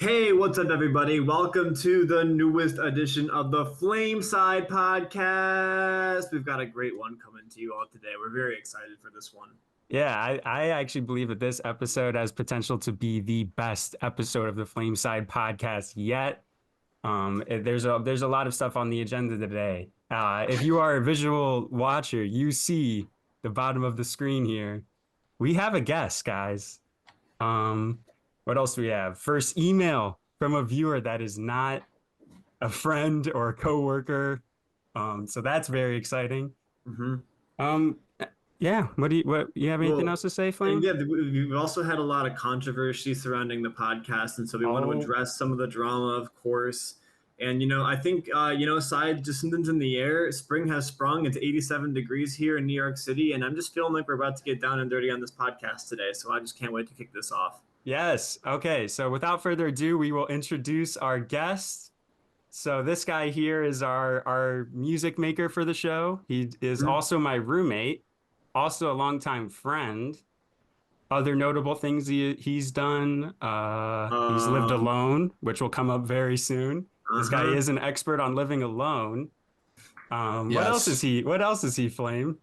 Hey, what's up, everybody? Welcome to the newest edition of the Flameside podcast. We've got a great one coming to you all today. We're very excited for this one. Yeah, I actually believe that this episode has potential to be the best episode of the Flameside podcast yet. There's a lot of stuff on the agenda today. If you are a visual watcher, you see the bottom of the screen here. We have a guest, guys. Um, what else do we have? First email from a viewer that is not a friend or a coworker. So that's very exciting. hmm Um, yeah. What you have anything Well, else to say, and Flame? yeah, we've also had a lot of controversy surrounding the podcast, and so we want to Oh, address some of the drama, of course. And I think aside just something's in the air. Spring has sprung. It's 87 degrees here in New York City, and I'm just feeling like we're about to get down and dirty on this podcast today. So I just can't wait to kick this off. yes. Okay. So without further ado, we will introduce our guest. So this guy here is our music maker for the show. He is also my roommate, also a longtime friend. Other notable things he's done. He's lived Um, alone, which will come up very soon. This guy uh-huh. is an expert on living alone. What else is Yes. he? What else is he, Flame?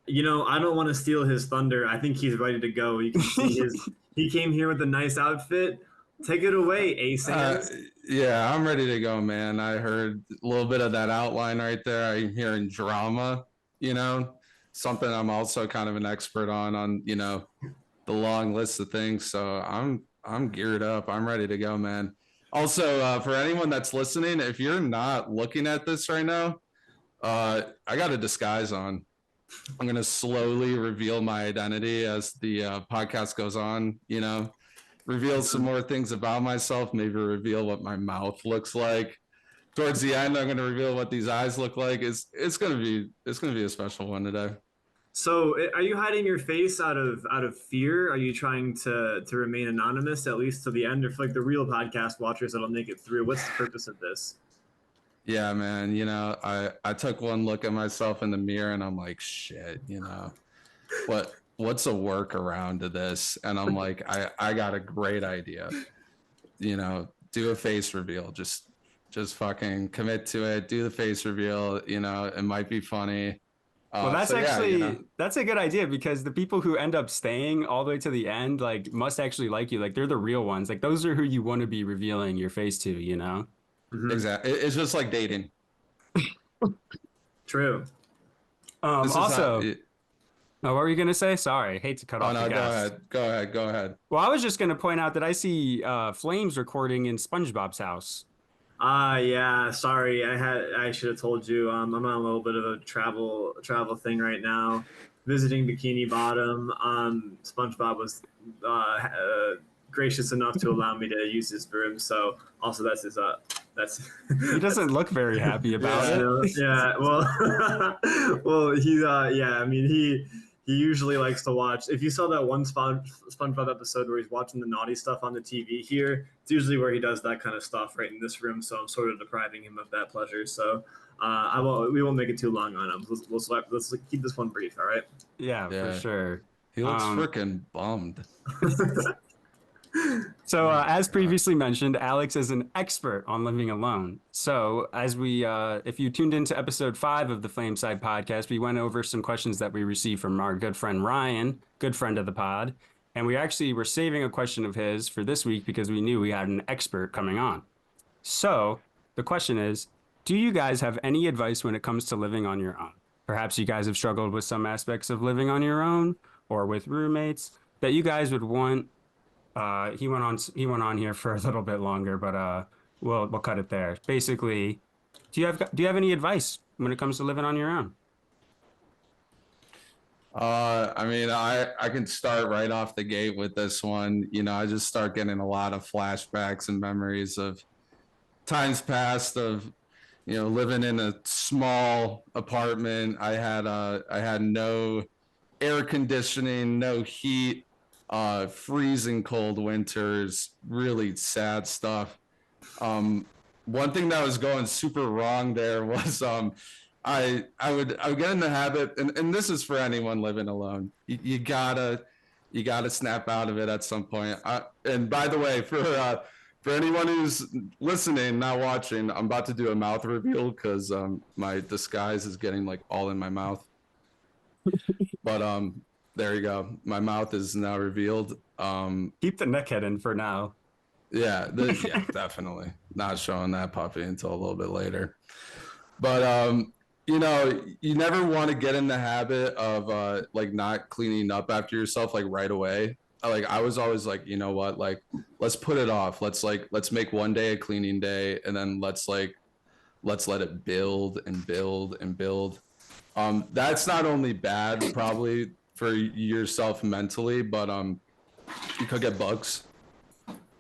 I don't want to steal his thunder. I think he's ready to go. You can see he came here with a nice outfit. Take it away, A Uh, Sans. yeah, I'm ready to go, man. I heard a little bit of that outline right there. I'm hearing drama, you know, something I'm also kind of an expert on, the long list of things. So I'm geared up. I'm ready to go, man. Also, for anyone that's listening, if you're not looking at this right now, I got a disguise on. I'm gonna slowly reveal my identity as the podcast goes on, reveal some more things about myself, maybe reveal what my mouth looks like. Towards the end, I'm going to reveal what these eyes look like. It's gonna be a special one today. So, are you hiding your face out of fear? Are you trying to remain anonymous at least to the end, or for like the real podcast watchers that'll make it through? What's the purpose of this? Yeah, man. I took one look at myself in the mirror and I'm like, shit. What's a workaround to this? And I'm like, I got a great idea. Do a face reveal. Just fucking commit to it. Do the face reveal. It might be funny. Well, that's So yeah, actually that's a good idea because the people who end up staying all the way to the end, like, must actually like you. Like, they're the real ones. Like, those are who you want to be revealing your face to, you know? hmm exactly. It's just like dating. True. This is how. Also, what were you gonna say? Sorry, hate to cut Oh off the no, go guest. ahead. Go ahead. Go ahead. Well, I was just gonna point out that I see Flames recording in SpongeBob's house. Yeah. Sorry, I should have told you. I'm on a little bit of a travel thing right now, visiting Bikini Bottom. SpongeBob was gracious enough to allow me to use his room. So also that's He that's doesn't look very happy about Yeah. it. yeah. Well, well, he's yeah. I mean, he usually likes to watch. If you saw that one SpongeBob episode where he's watching the naughty stuff on the TV here, it's usually where he does that kind of stuff right in this room. So I'm sort of depriving him of that pleasure. So I won't. We won't make it too long on him. Let's keep this one brief. All right. Yeah, for Yeah. sure. He looks Um, freaking bummed. So, Oh my as God. previously mentioned, Alex is an expert on living alone. So, if you tuned into episode 5 of the Flameside podcast, we went over some questions that we received from our good friend Ryan, good friend of the pod. And we actually were saving a question of his for this week because we knew we had an expert coming on. So, the question is, do you guys have any advice when it comes to living on your own? Perhaps you guys have struggled with some aspects of living on your own or with roommates that you guys would want. He went on here for a little bit longer, but we'll cut it there. Basically, do you have any advice when it comes to living on your own? I mean, I can start right off the gate with this one. I just start getting a lot of flashbacks and memories of times past of living in a small apartment. I had no air conditioning, no heat, freezing cold winters, really sad stuff. Um, One thing that was going super wrong there was I would get in the habit, and this is for anyone living alone. You gotta snap out of it at some point. And by the way, For anyone who's listening, not watching, I'm about to do a mouth reveal because my disguise is getting like all in my mouth. But there you go. My mouth is now revealed. Keep the neck head in for now. Yeah, yeah, definitely not showing that puppy until a little bit later. But you know, you never want to get in the habit of like not cleaning up after yourself like right away. Like I was always like, you know what, like let's put it off. Let's make one day a cleaning day, and then let's let it build and build and build. That's not only bad probably for yourself mentally, but you could get bugs.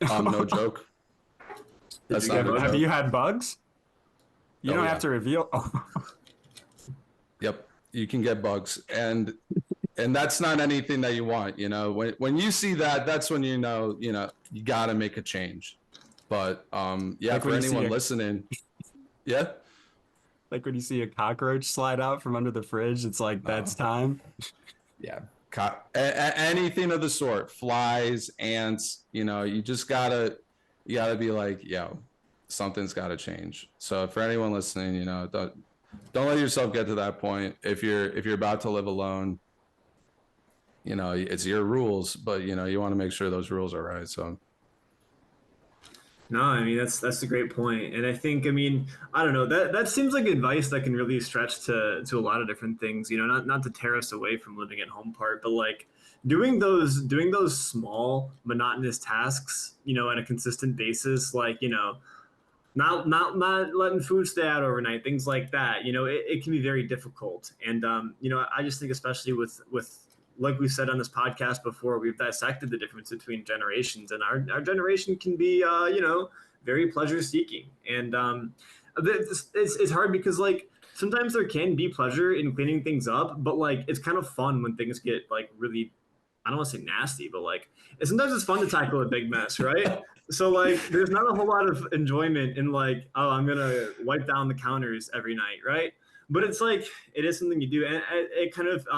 No joke. That's not a Have joke. you had bugs? You Oh, don't yeah. have to reveal. Yep, you can get bugs, and that's not anything that you want. You know, when you see that, that's when you know you got to make a change. But yeah, Like for when you see anyone a- listening, yeah, Like when you see a cockroach slide out from under the fridge, it's like that's time. yeah, anything of the sort, flies, ants. You know, you gotta be like, yo, something's got to change. So for anyone listening, you know, don't let yourself get to that point. If you're about to live alone, you know, it's your rules, but you know, you want to make sure those rules are right. So No, I mean that's a great point, and I think, I mean, I don't know, that seems like advice that can really stretch to a lot of different things. You know, not to tear us away from living at home part, but like doing those small monotonous tasks, you know, on a consistent basis, like, you know, not letting food stay out overnight, things like that. You know, it can be very difficult, and you know, I just think especially with like we said on this podcast before, we've dissected the difference between generations, and our generation can be, you know, very pleasure seeking, and it's hard because like sometimes there can be pleasure in cleaning things up, but like it's kind of fun when things get like really, I don't want to say nasty, but like sometimes it's fun to tackle a big mess, right? So like there's not a whole lot of enjoyment in like, oh, I'm gonna wipe down the counters every night, right? But it's like it is something you do, and it kind of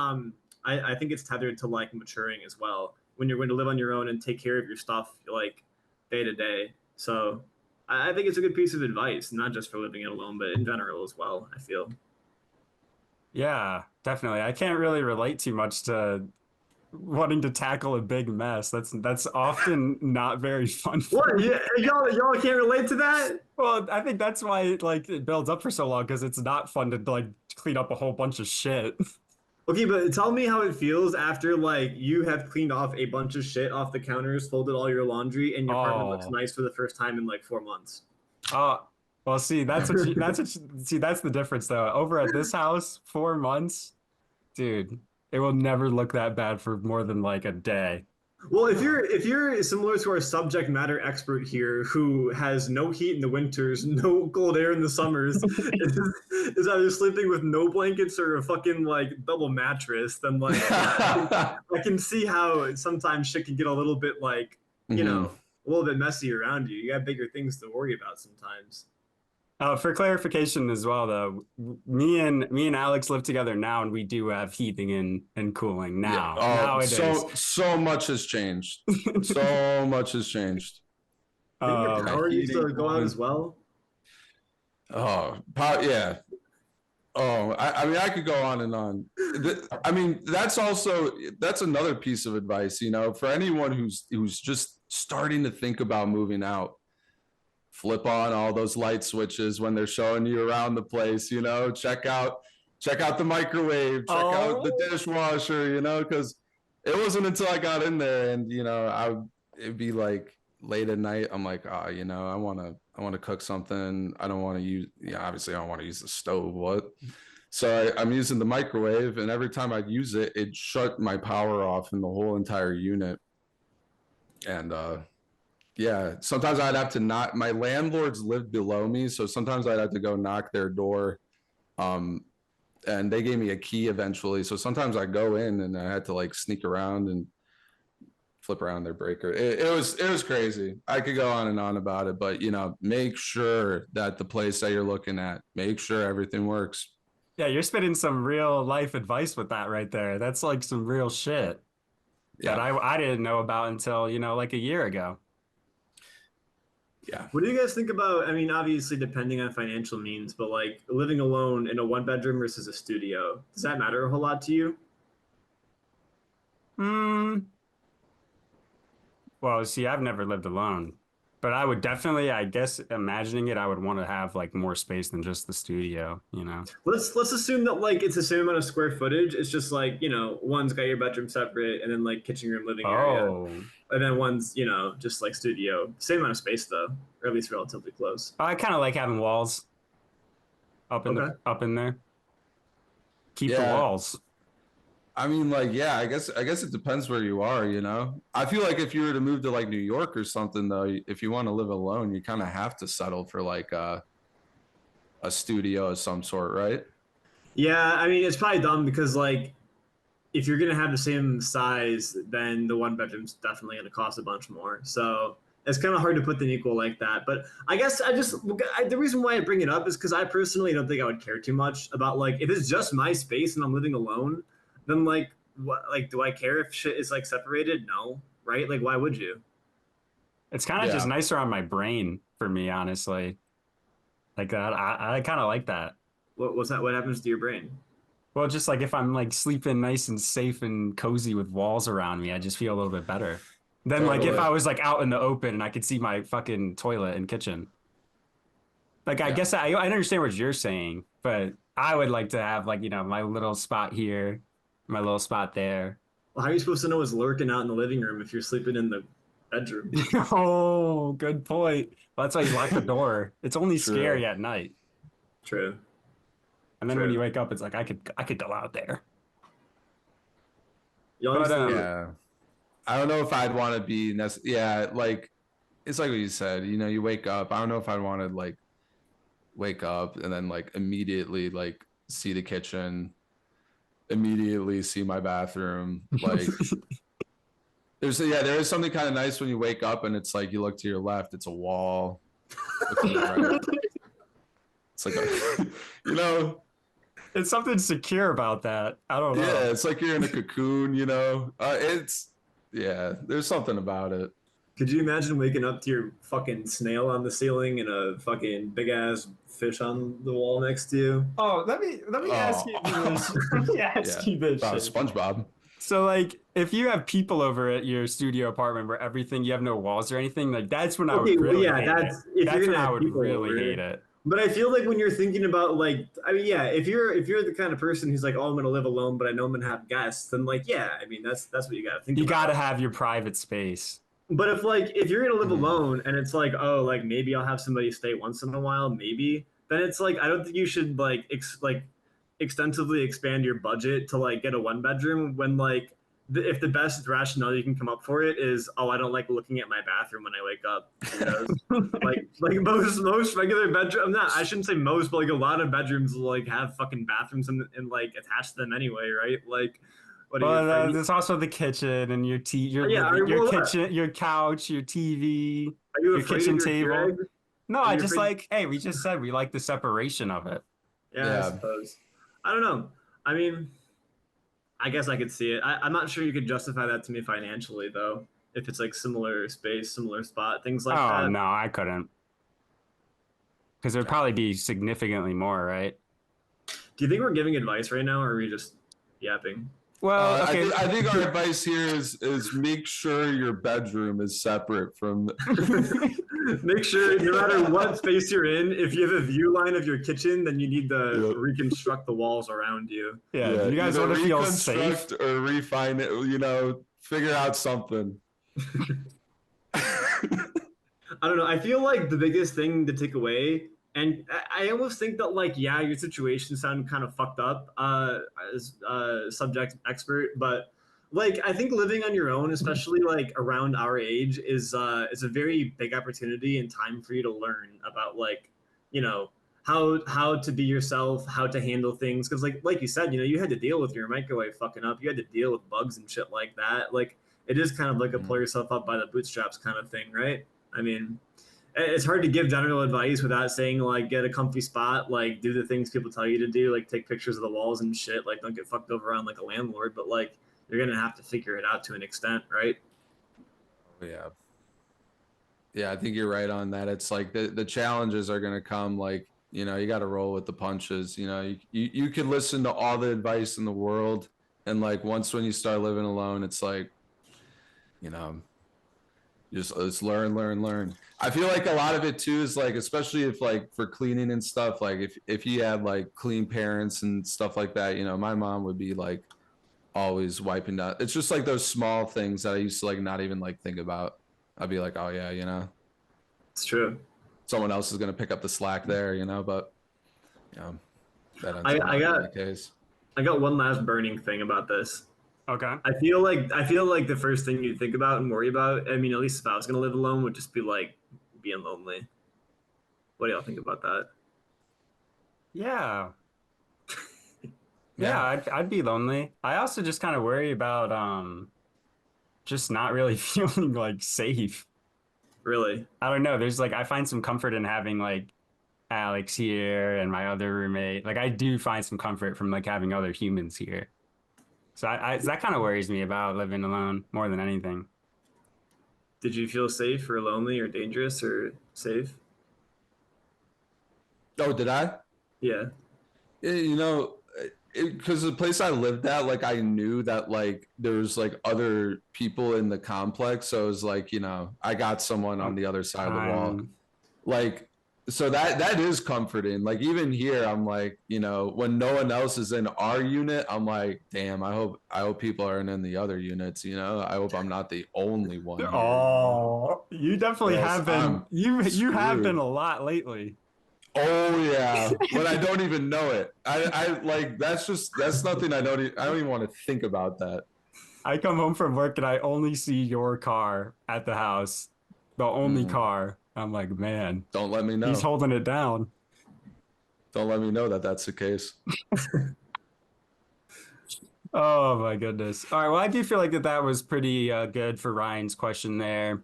I think it's tethered to like maturing as well when you're going to live on your own and take care of your stuff like day to day. So I think it's a good piece of advice, not just for living alone, but in general as well, I feel. Yeah, definitely. I can't really relate too much to wanting to tackle a big mess. That's often not very fun. What? Yeah, y'all can't relate to that? Well, I think that's why like it builds up for so long because it's not fun to like clean up a whole bunch of shit. Okay, but tell me how it feels after like you have cleaned off a bunch of shit off the counters, folded all your laundry, and your apartment looks Oh, nice for the first time in like 4 months. well, see, that's the difference though. Over at this house, 4 months, dude, it will never look that bad for more than like a day. Well, if you're similar to our subject matter expert here, who has no heat in the winters, no cold air in the summers, is either sleeping with no blankets or a fucking like double mattress, then like I can see how sometimes shit can get a little bit like, you know, a little bit messy around you. You got bigger things to worry about sometimes. For clarification as well, though, me and Alex live together now, and we do have heating and cooling yeah, now. Nowadays, so much has changed. So much has changed. Didn't your power used to heating, go out cooling. as well? Yeah. Oh, I mean, I could go on and on. I mean, that's another piece of advice, you know, for anyone who's just starting to think about moving out. Flip on all those light switches when they're showing you around the place, you know, check out the microwave, check out the dishwasher, you know, because it wasn't until I got in there and, you know, it'd be like late at night. I'm like, you know, I want to cook something. I don't want to use, obviously I don't want to use the stove. What? So I'm using the microwave, and every time I'd use it, it shut my power off in the whole entire unit. And, yeah, sometimes I'd have to knock. My landlords lived below me, so sometimes I'd have to go knock their door. And they gave me a key eventually. So sometimes I go in and I had to like sneak around and flip around their breaker. It was crazy. I could go on and on about it, but you know, make sure that the place that you're looking at, make sure everything works. yeah, you're spitting some real life advice with that right there. That's like some real shit that Yeah. I didn't know about until, you know, like a year ago. Yeah. What do you guys think about? I mean, obviously depending on financial means, but like living alone in a one bedroom versus a studio, does that matter a whole lot to you? Hmm. Well, see, I've never lived alone, but I would definitely, I guess, imagining it, I would want to have like more space than just the studio, you know? Let's assume that like it's the same amount of square footage. It's just like, one's got your bedroom separate and then like kitchen room, living area. Oh, And then one's, just like studio. Same amount of space though, or at least relatively close. I kind of like having walls Okay. up in there. Keep the Yeah. walls. I mean, like, yeah, I guess it depends where you are, you know? I feel like if you were to move to like New York or something, though, if you want to live alone, you kind of have to settle for like a studio of some sort, right? Yeah, I mean it's probably dumb because like if you're gonna have the same size, then the one bedroom's definitely gonna cost a bunch more. So it's kind of hard to put them equal like that. But I guess the reason why I bring it up is because I personally don't think I would care too much about like if it's just my space and I'm living alone, then like what like do I care if shit is like separated? No, right? Like why would you? It's kind of just Yeah. nicer on my brain for me, honestly. Like that, I kind of like that. What's that? What happens to your brain? Well, just like if I'm like sleeping nice and safe and cozy with walls around me, I just feel a little bit better. Then like if Totally. I was like out in the open and I could see my fucking toilet and kitchen. Like I Yeah. guess I understand what you're saying, but I would like to have like, my little spot here, my little spot there. Well, how are you supposed to know what's lurking out in the living room if you're sleeping in the bedroom? Oh, good point. Well, that's why you lock the door. It's only True. scary at night. True. And then when you True. wake up, it's like I could go out there. Y'all But used to do it. Yeah. I don't know if I'd want to be yeah, like it's like what you said, you wake up. I don't know if I'd want to like wake up and then like immediately like see the kitchen, immediately see my bathroom. Like there is something kind of nice when you wake up and it's like you look to your left, it's a wall. Look to the right. It's like a you know, It's something secure about that. I don't yeah, know. it's like you're in a cocoon. It's yeah, there's something about it. Could you imagine waking up to your fucking snail on the ceiling and a fucking big ass fish on the wall next to you? Oh, let me ask you this. Oh, Let me ask yeah. you this Oh, shit. SpongeBob. So like if you have people over at your studio apartment where everything you have no walls or anything, like that's when I Okay, would well, really yeah, hate it. that's if you're That's when gonna I have would people really hate over. it. But I feel like when you're thinking about like, I mean, yeah, if you're the kind of person who's like, oh, I'm gonna live alone, but I know I'm gonna have guests, then like, yeah, I mean, that's what you gotta think You got about. to have your private space. But if you're gonna live Mhm. alone and it's like, oh, like maybe I'll have somebody stay once in a while, maybe, then it's like I don't think you should like extensively expand your budget to like get a one bedroom when like if the best rationale you can come up for it is, oh, I don't like looking at my bathroom when I wake up. Weirdos. Like most regular bedroom, not I shouldn't say most, but like a lot of bedrooms will like have fucking bathrooms and like attached to them anyway, right? Like, what are you But afraid? there's also the kitchen and your Yeah, living, your well, what? kitchen, your couch, your TV, Are you your afraid of kitchen your table. Keurig? No, Are I you just afraid? like, hey, we just said we like the separation of it. Yeah, I Yeah. suppose. I don't know. I mean, I guess I could see it. I'm not sure you could justify that to me financially, though. If it's like similar space, similar spot, things like Oh that. no, I couldn't. Because it would Yeah. probably be significantly more, right? Do you think we're giving advice right now, or are we just yapping? Well, I okay. think I think our advice here is make sure your bedroom is separate from. Make sure, no matter what space you're in, if you have a view line of your kitchen, then you need to Yeah, reconstruct the walls around you. Yeah, yeah, you guys either want to feel safe? reconstruct or refine it. Figure out something. I don't know. I feel like the biggest thing to take away, and I almost think that like, yeah, your situation sounded kind of fucked up, as subject expert, but like I think living on your own, especially like around our age, is a very big opportunity and time for you to learn about like, you know, how to be yourself, how to handle things, because like you said, you had to deal with your microwave fucking up, you had to deal with bugs and shit like that. Like it is kind of like a pull Mhm. yourself up by the bootstraps kind of thing, right? I mean, it's hard to give general advice without saying like get a comfy spot, like do the things people tell you to do, like take pictures of the walls and shit, like don't get fucked over on like a landlord, but like you're gonna have to figure it out to an extent, right? Yeah, Yeah, I think you're right on that. It's like the challenges are gonna come. Like, you know, you got to roll with the punches. You know, you could listen to all the advice in the world, and like once when you start living alone, it's like, you know, just learn. I feel like a lot of it too is like, especially if like for cleaning and stuff, like if you had like clean parents and stuff like that, you know, my mom would be like always wiping down. It's just like those small things that I used to like not even like think about. I'd be like, oh yeah, you know, It's true. someone else is gonna pick up the slack there, you know, but you know, that ends I, up I not got being the case. I got one last burning thing about this. Okay. I feel like the first thing you think about and worry about, I mean, at least if I was gonna live alone, would just be like being lonely. What do y'all think about that? Yeah. Yeah, I'd be lonely. I also just kind of worry about just not really feeling like safe. Really? I don't know. There's like I find some comfort in having like Alex here and my other roommate. Like I do find some comfort from like having other humans here. So that kind of worries me about living alone more than anything. Did you feel safe or lonely or dangerous or safe? Oh, did I? Yeah. You know, because the place I lived at, like I knew that like there was like other people in the complex, so it was like, you know, I got someone on the other side of the wall. Like, so that is comforting. Like even here, I'm like, you know, when no one else is in our unit, I'm like, damn, I hope people aren't in the other units, you know. I hope I'm not the only one here. Oh, you definitely Yes, have been. I'm You have been screwed. a lot lately. Oh yeah, but I don't even know it. I like that's nothing I don't even want to think about that. I come home from work and I only see your car at the house, the only Mm, car. I'm like, man, don't let me he's know. holding it down. Don't let me know that that's the case. Oh my goodness. All right. Well, I do feel like that was pretty good for Ryan's question there.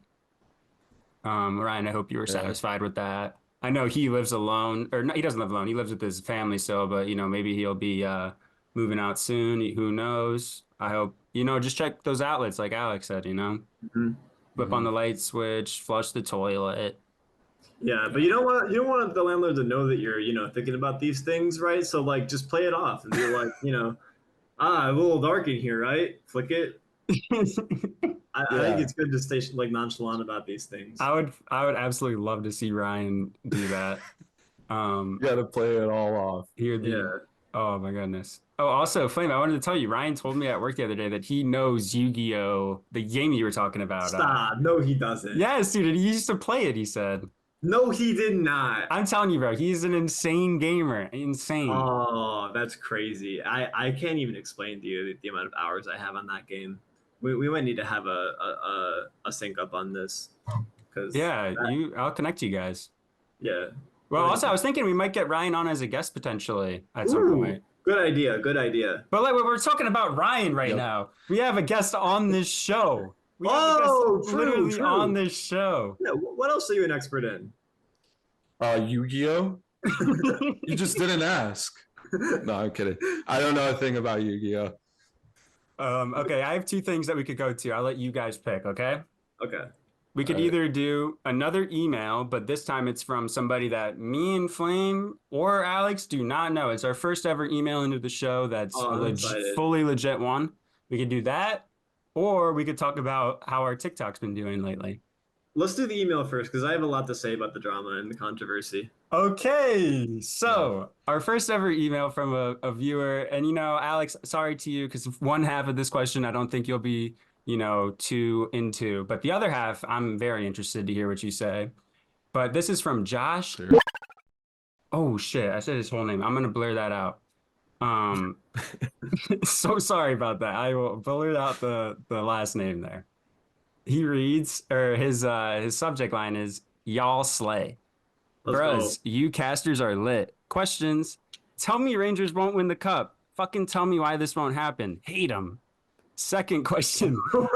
Ryan, I hope you were Yeah. satisfied with that. I know he lives alone, or no, he doesn't live alone. He lives with his family still, but you know, maybe he'll be moving out soon. Who knows? I hope, you know, just check those outlets like Alex said, you know, Hmm. flip on the light switch, flush the toilet. Yeah, but you don't want the landlord to know that you're, thinking about these things, right? So like just play it off and be like, a little dark in here, right? Flick it. I think Yeah. it's good to stay like nonchalant about these things. I would absolutely love to see Ryan do that. You got to play it all off. Hear the Yeah. Oh my goodness. Oh, also, Flame, I wanted to tell you, Ryan told me at work the other day that he knows Yu-Gi-Oh, the game you were talking about. Stop. No, he doesn't. Yes, dude, he used to play it, he said. No, he did not. I'm telling you, bro, he's an insane gamer. Insane. Oh, that's crazy. I can't even explain to you the amount of hours I have on that game. We might need to have a sync up on this because Yeah, I'll connect you guys. yeah. Well, also, I was thinking we might get Ryan on as a guest potentially at some Ooh, point. good idea. Good idea. But like we're talking about Ryan right Yep. now. We have a guest on this show. We have a Oh, guest true, literally true. on this show. Yeah. What else are you an expert in? Yu-Gi-Oh? You just didn't ask. No, I'm kidding. I don't know a thing about Yu-Gi-Oh. Okay, I have two things that we could go to. I'll let you guys pick, okay? Okay. We could All right. either do another email, but this time it's from somebody that me and Flame or Alex do not know. It's our first ever email into the show that's Oh, a I'm excited. fully legit one. We could do that, or we could talk about how our TikTok's been doing lately. Let's do the email first because I have a lot to say about the drama and the controversy. Okay, so our first ever email from a viewer, and you know, Alex, sorry to you because one half of this question I don't think you'll be, you know, too into, but the other half I'm very interested to hear what you say. But this is from Josh. Sure. Oh shit, I said his whole name. I'm gonna blur that out. So sorry about that. I will blur out the last name there. He reads, or his subject line is "Y'all slay." Let's Bros, you casters are lit. Questions. Tell me Rangers won't win the cup. Fucking tell me why this won't happen. Hate them. Second question. go.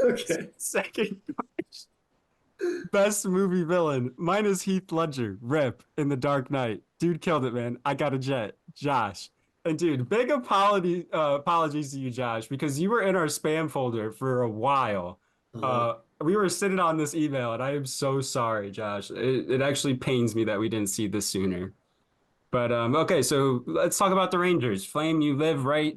Okay. Second question. Best movie villain. Mine is Heath Ledger. Rip in The Dark Knight. Dude killed it, man. I got a jet. Josh. And dude, big apologies to you, Josh, because you were in our spam folder for a while. We were sitting on this email, and I am so sorry, Josh. It actually pains me that we didn't see this sooner. But okay, so let's talk about the Rangers. Flame, you live right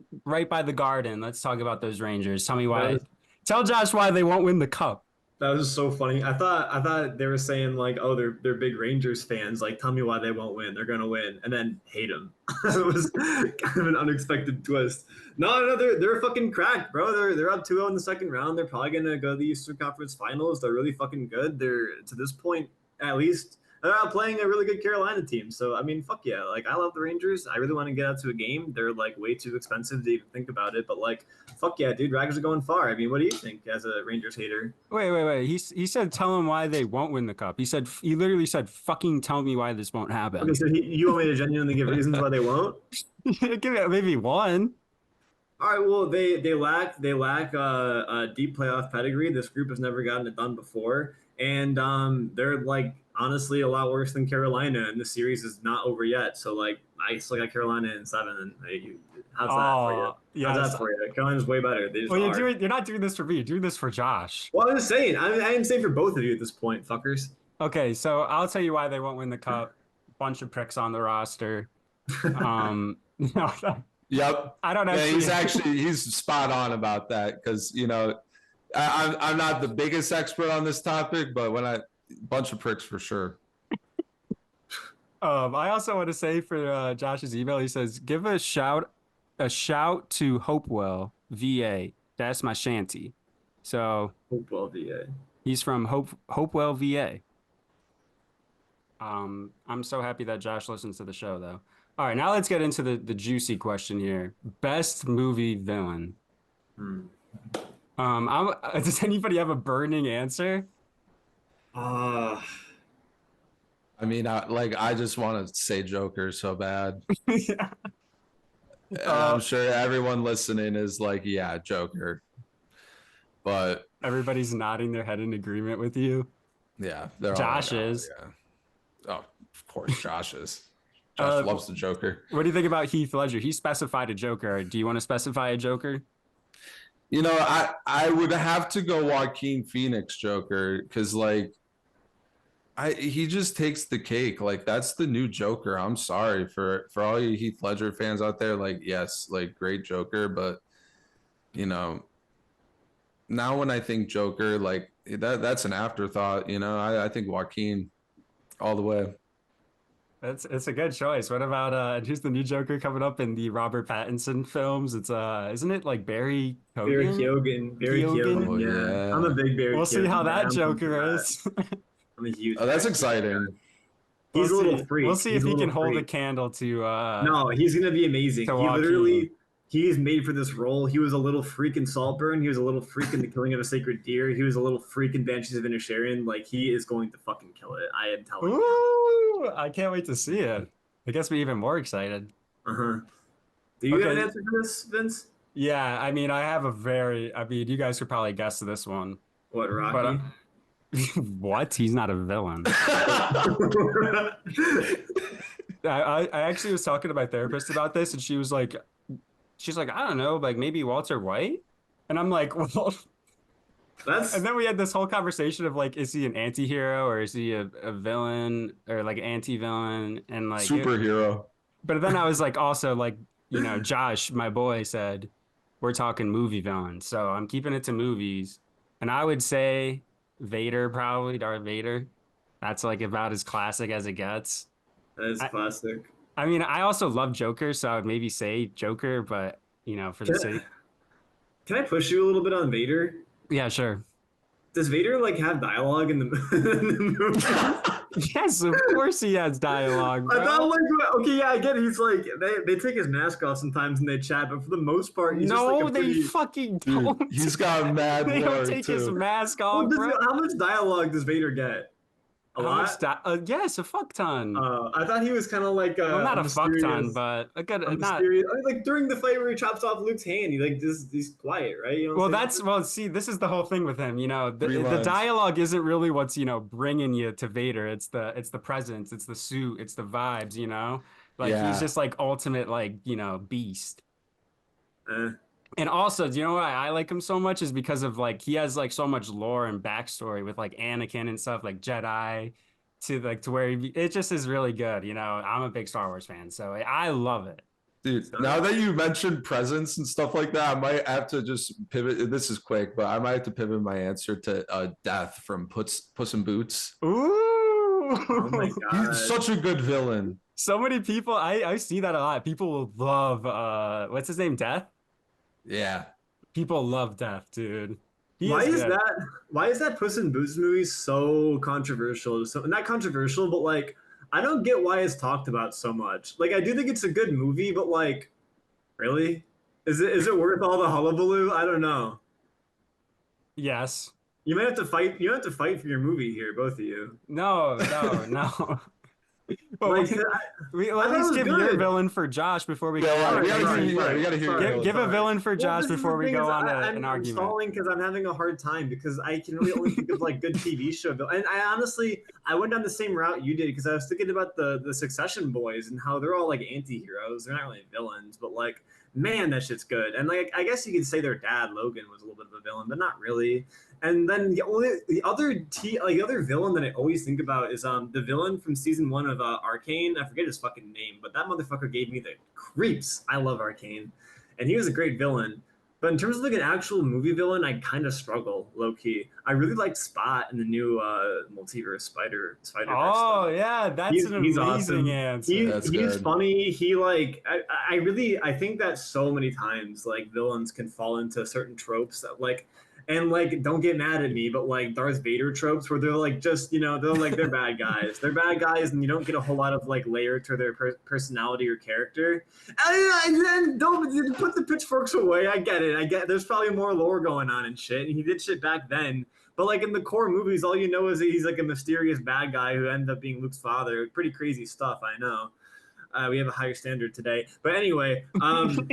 by the Garden. Let's talk about those Rangers. Tell me That why. was Tell Josh why they won't win the cup. that was just so funny. I thought they were saying like, oh, they're big Rangers fans. Like, tell me why they won't win. They're gonna win, and then hate them. It was kind of an unexpected twist. No, they're fucking cracked, bro. They're up 2-0 in the second round. They're probably gonna go to the Eastern Conference Finals. They're really fucking good. They're to this point at least. They're out playing a really good Carolina team. So I mean, fuck yeah. Like I love the Rangers. I really want to get out to a game. They're like way too expensive to even think about it. But like, fuck yeah, dude. Raggers are going far. I mean, what do you think as a Rangers hater? Wait. He said tell him why they won't win the cup. He literally said fucking tell me why this won't happen. Okay, so you want me to genuinely give reasons why they won't? Give it maybe one. All right, well they lack a deep playoff pedigree. This group has never gotten it done before, and they're like honestly a lot worse than Carolina, and the series is not over yet. So like I still got Carolina in 7, and how's that for you? Oh, How's yes. that for you? Carolina's way better. They just Well, are. you're not doing this for me. You're doing this for Josh. Well, I'm just saying. I am saying for both of you at this point, fuckers. Okay, so I'll tell you why they won't win the cup. Bunch of pricks on the roster. No, Yep. I don't Yeah, actually. he's spot on about that because I'm not the biggest expert on this topic, but bunch of pricks for sure. I also want to say for Josh's email, he says, "Give a shout to Hopewell, VA. That's my shanty." So Hopewell, VA. he's from Hopewell, VA. I'm so happy that Josh listens to the show, though. All right, now let's get into the juicy question here. Best movie villain. Hmm. Does anybody have a burning answer? Uh, I mean, I just want to say Joker so bad. Yeah. And I'm sure everyone listening is like, yeah, Joker. But Everybody's nodding their head in agreement with you. yeah, they're all Josh like, oh, is. yeah. Oh, of course, Josh is. Josh loves the Joker. What do you think about Heath Ledger? He specified a Joker. Do you want to specify a Joker? I would have to go Joaquin Phoenix Joker because he just takes the cake. Like that's the new Joker. I'm sorry for all you Heath Ledger fans out there. Like yes, like great Joker, but now when I think Joker, like that's an afterthought. I think Joaquin all the way. It's a good choice. What about who's the new Joker coming up in the Robert Pattinson films? It's isn't it like Barry Barry Keoghan? Keoghan. Oh, Yeah. yeah. I'm a big Barry. We'll see Keoghan how that fan. Joker is. I'm a huge. Oh, that's Barry exciting. Keoghan fan. He's a little freak. We'll see He's if a he can little hold a freak. candle to No, he's gonna be amazing. to He Joaquin. literally he's made for this role. He was a little freak in Saltburn. He was a little freak in The Killing of a Sacred Deer. He was a little freak in Banshees of Inisherin. Like he is going to fucking kill it. I am telling you. Ooh, I can't wait to see it. It gets me even more excited. Uh-huh. Do you have Okay. an answer for this, Vince? Yeah, I mean, you guys could probably guess this one. What, Rocky? But what? He's not a villain. I actually was talking to my therapist about this, and she's like, I don't know, like maybe Walter White, and I'm like, well, That's and then we had this whole conversation of like, is he an anti-hero or is he a villain or like an anti-villain, and like Superhero. but then I was like, also like, Josh, my boy, said we're talking movie villains, so I'm keeping it to movies, and I would say Vader, probably Darth Vader. That's like about as classic as it gets. classic. I mean, I also love Joker, so I would maybe say Joker, but for the sake. Can I push you a little bit on Vader? Yeah, sure. Does Vader like have dialogue in the, in the movie? Yes, of course he has dialogue, bro. I thought like okay, yeah, I get it. He's like they take his mask off sometimes and they chat, but for the most part, he's just No, like a they pretty... fucking Dude, don't. he's got mad They lore don't take his too. mask Well, off, bro. how much dialogue does Vader get? A How lot. much yes, a fuck ton. I thought he was kind of like well, not a fuck ton, mysterious- but a good, a not. mysterious- I mean, like during the fight where he chops off Luke's hand, he's quiet, right? You know what I'm saying? See, this is the whole thing with him. The Three lines. dialogue isn't really what's bringing you to Vader. It's the presence, it's the suit, it's the vibes. Like Yeah. he's just like ultimate like beast. Eh. And also, do you know why I like him so much is because of like he has like so much lore and backstory with like Anakin and stuff like Jedi to where it just is really good. You know, I'm a big Star Wars fan, so I love it. Dude, now that you mentioned presents and stuff like that, I might have to just pivot. This is quick, but I might have to pivot my answer to Death from Puss in Boots. Oh my Ooh. god. He's such a good villain. So many people, I see that a lot. People will love what's his name? Death? Yeah. People love Death, dude. He Why is good. that? Why is that Puss in Boots movie so controversial? So not controversial, but like I don't get why it's talked about so much. Like I do think it's a good movie, but like, really, is it worth all the hullabaloo? I don't know. Yes. You might have to fight. You have to fight for your movie here, both of you. No, no, no. Well, Like we'll I at thought it least was give your good. villain for Josh before we go Yeah, on. we gotta Sorry, hear, sorry, we gotta hear sorry. your Give a Sorry. villain for Well, Josh this is before the we thing go is on I'm an argument. stalling because I'm having a hard time because I can really only think of like good TV show. And I honestly I went down the same route you did because I was thinking about the Succession boys and how they're all like anti-heroes. They're not really villains, but like man, that shit's good. And like I guess you could say their dad Logan was a little bit of a villain, but not really. And then the other villain that I always think about is the villain from season 1 of Arcane. I forget his fucking name, but that motherfucker gave me the creeps. I love Arcane, and he was a great villain. But in terms of like an actual movie villain, I kind of struggle low key. I really liked Spot in the new multiverse Spider-Verse Oh stuff. yeah, that's an He's amazing awesome. answer. That's He's good. funny. He like I really I think that so many times like villains can fall into certain tropes that like and like don't get mad at me, but like Darth Vader tropes where they're like just they're like they're bad guys. They're bad guys, and you don't get a whole lot of like layer to their personality or character. And then don't put the pitchforks away. I get it. I get there's probably more lore going on and shit. And he did shit back then. But like in the core movies, all you know is that he's like a mysterious bad guy who ended up being Luke's father. Pretty crazy stuff, I know. We have a higher standard today, but anyway,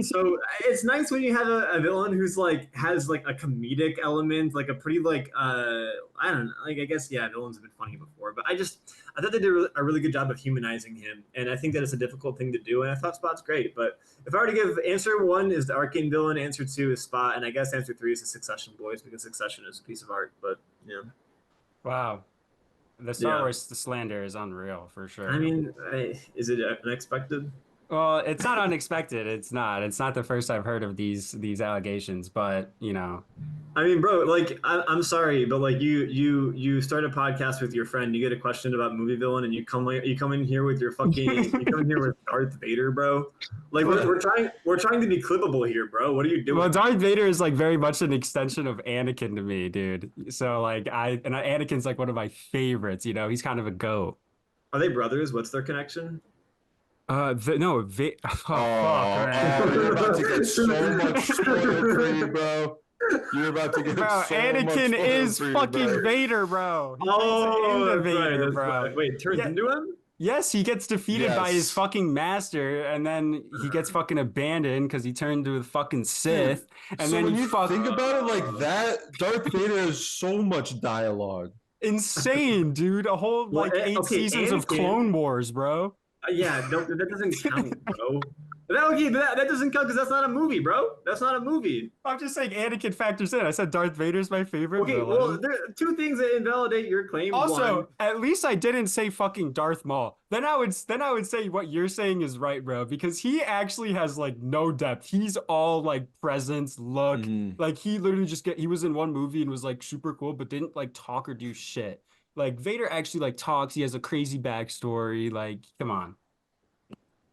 so it's nice when you have a villain who's like has like a comedic element, like a pretty like I don't know, like I guess yeah, villains have been funny before, but I thought they did a really good job of humanizing him, and I think that it's a difficult thing to do, and I thought Spot's great. But if I were to give answer 1 is the Arcane villain, answer 2 is Spot, and I guess answer 3 is the Succession boys because Succession is a piece of art. But yeah. Wow. The Star Wars the slander is unreal for sure. I mean, is it unexpected? Well, it's not unexpected. It's not. It's not the first I've heard of these allegations, but you know. I mean, bro, like I'm sorry, but like you start a podcast with your friend, you get a question about movie villain, and you come in here with your fucking you come in here with Darth Vader, bro. Like we're trying to be clippable here, bro. What are you doing? Well, Darth Vader is like very much an extension of Anakin to me, dude. So like Anakin's like one of my favorites. You know, he's kind of a goat. Are they brothers? What's their connection? No, oh, fuck, man. You're about to get so much spoiler free, bro. You're about to get Bro, so Anakin much is free, fucking bro. Vader, bro. He Oh, turns into that's right, Vader, that's bro. right. Wait, turns Yeah. into him? Yes, he gets defeated by his Yes. fucking master, and then he gets fucking abandoned because he turned to a fucking Sith. And So then when he you think about it like that, Darth Vader has so much dialogue. insane, dude. A whole Well, like 8 okay, seasons of Anakin- Clone Wars, bro. Yeah, no, that doesn't count, bro. That doesn't count because that's not a movie, bro. That's not a movie. I'm just saying Anakin factors in. I said Darth Vader's my favorite Okay, villain. well, there are 2 things that invalidate your claim. Also, One, at least I didn't say fucking Darth Maul. Then I would say what you're saying is right, bro, because he actually has like no depth. He's all like presence, look. Mhm. Like he literally he was in one movie and was like super cool, but didn't like talk or do shit. Like Vader actually like talks. He has a crazy backstory. Like, come on.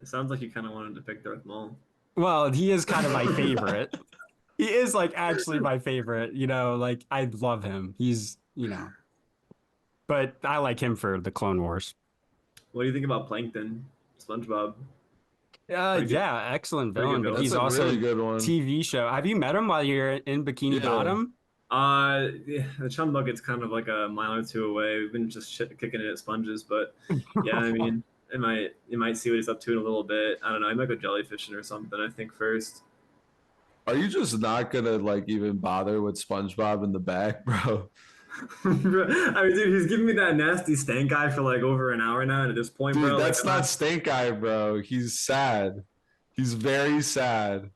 it sounds like you kind of wanted to pick Darth Maul. Well, he is kind of my favorite. He is like actually my favorite, you know, like I love him. He's, you know. But I like him for the Clone Wars. What do you think about Plankton, SpongeBob? good. Yeah, excellent Pretty good villain, but villain. he's That's a also really good one. TV show. Have you met him while you're in Bikini Yeah. Bottom? Yeah, the Chum Bucket's kind of like a mile or 2 away. We've been just kicking it at Sponges, but yeah, I mean, you might see what he's up to in a little bit. I don't know. He might go jellyfishing or something, I think, first. Are you just not gonna like even bother with SpongeBob in the back, bro? I mean, dude, he's giving me that nasty stank eye for like over an hour now, and at this point, Dude, bro, that's like, not Stink Eye, bro. He's sad. He's very sad.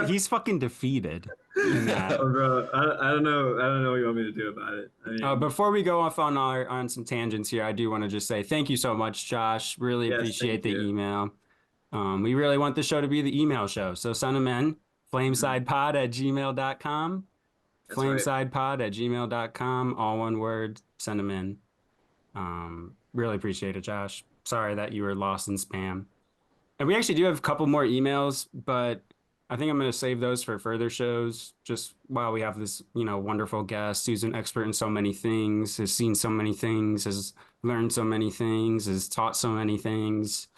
He's fucking defeated in that. Oh, bro, I don't know. I don't know what you want me to do about it. I mean, Before we go off on some tangents here, I do want to just say thank you so much, Josh. Really yes, appreciate thank the you. email. We really want the show to be the email show. So send them in. Flamesidepod@gmail.com. That's right. Flamesidepod@gmail.com. All one word. Send them in. Really appreciate it, Josh. Sorry that you were lost in spam. And we actually do have a couple more emails, but I think I'm going to save those for further shows. Just while we have this, wonderful guest who's an expert in so many things, has seen so many things, has learned so many things, has taught so many things.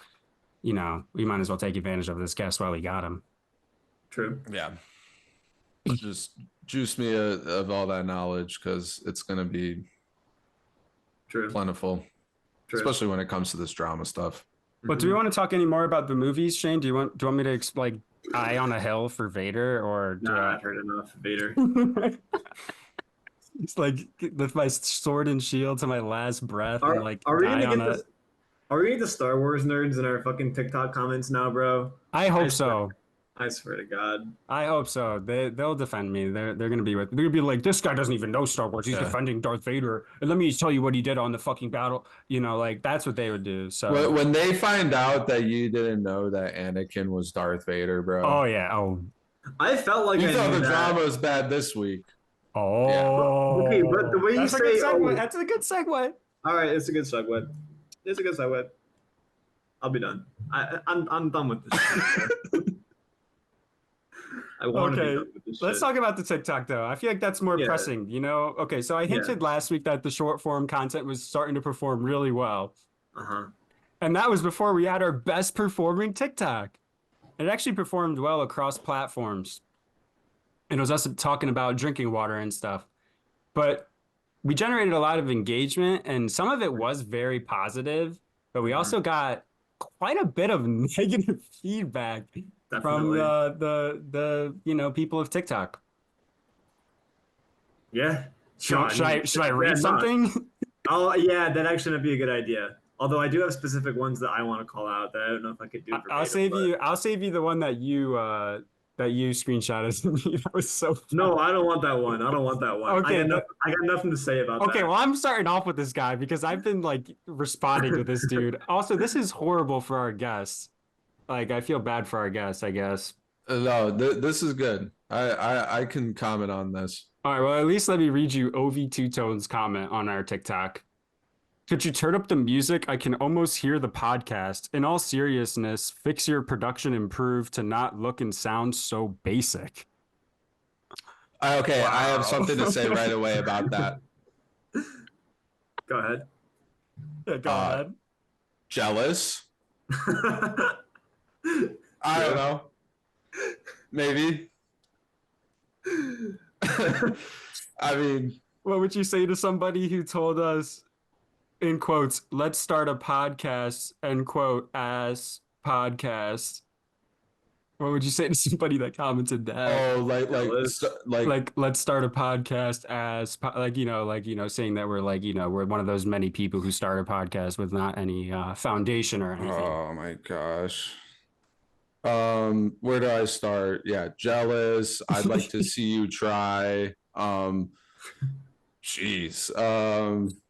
We might as well take advantage of this guest while we got him. True. Yeah. Just juice me of all that knowledge because it's going to be True. plentiful, especially when it comes to this drama stuff. But do we want to talk any more about the movies, Shane? Do you want me to explain Eye on a Hill for Vader, or I've heard enough, Vader. It's like with my sword and shield to my last breath, Are, and like are we die gonna on get a. this? Are we gonna get the Star Wars nerds in our fucking TikTok comments now, bro? I hope I swear- so. I swear to God. I hope so. They'll defend me. They're gonna be like, this guy doesn't even know Star Wars. He's defending Darth Vader, and let me tell you what he did on the fucking battle. That's what they would do. So When they find out that you didn't know that Anakin was Darth Vader, bro. oh yeah. Oh. I felt like You I thought knew the that. drama was bad this week. Oh. Yeah. Okay, but the way you That's a say, good segue. oh, That's a good segue. all right, it's a good segue. It's a good segue. I'll be done. I'm done with this shit, bro. I want to be Okay, done with this let's shit. talk about the TikTok though. I feel like that's more Yeah. pressing, Okay, so I hinted last week that the short form content was starting to perform really well. Uh-huh. And that was before we had our best performing TikTok. It actually performed well across platforms. And it was us talking about drinking water and stuff. But we generated a lot of engagement, and some of it was very positive, but we also got quite a bit of negative feedback from the people of TikTok. Yeah. Should I read Yeah, something? Oh yeah, that actually might be a good idea. Although I do have specific ones that I want to call out that I don't know if I could do. I'll save you the one that you screenshotted to me. That was so funny. No, I don't want that one. I don't want that one. Okay, I got nothing to say about that. Okay, well, I'm starting off with this guy because I've been responding to this dude. Also, this is horrible for our guests. I feel bad for our guests, I guess. No, this is good. I can comment on this. All right, well, at least let me read you OV2 Tone's comment on our TikTok. Could you turn up the music? I can almost hear the podcast. In all seriousness, fix your production improve to not look and sound so basic. Okay, Wow. I have something to say right away about that. Go ahead. Yeah, go ahead. Jealous? I don't know. Maybe. I mean, What would you say to somebody who told us, in quotes, let's start a podcast, end quote, as podcast? What would you say to somebody that commented that? oh, like Let's start a podcast as saying that we're one of those many people who start a podcast with not any foundation or anything. oh my gosh. Where do I start? Yeah, jealous. I'd like to see you try. Jeez.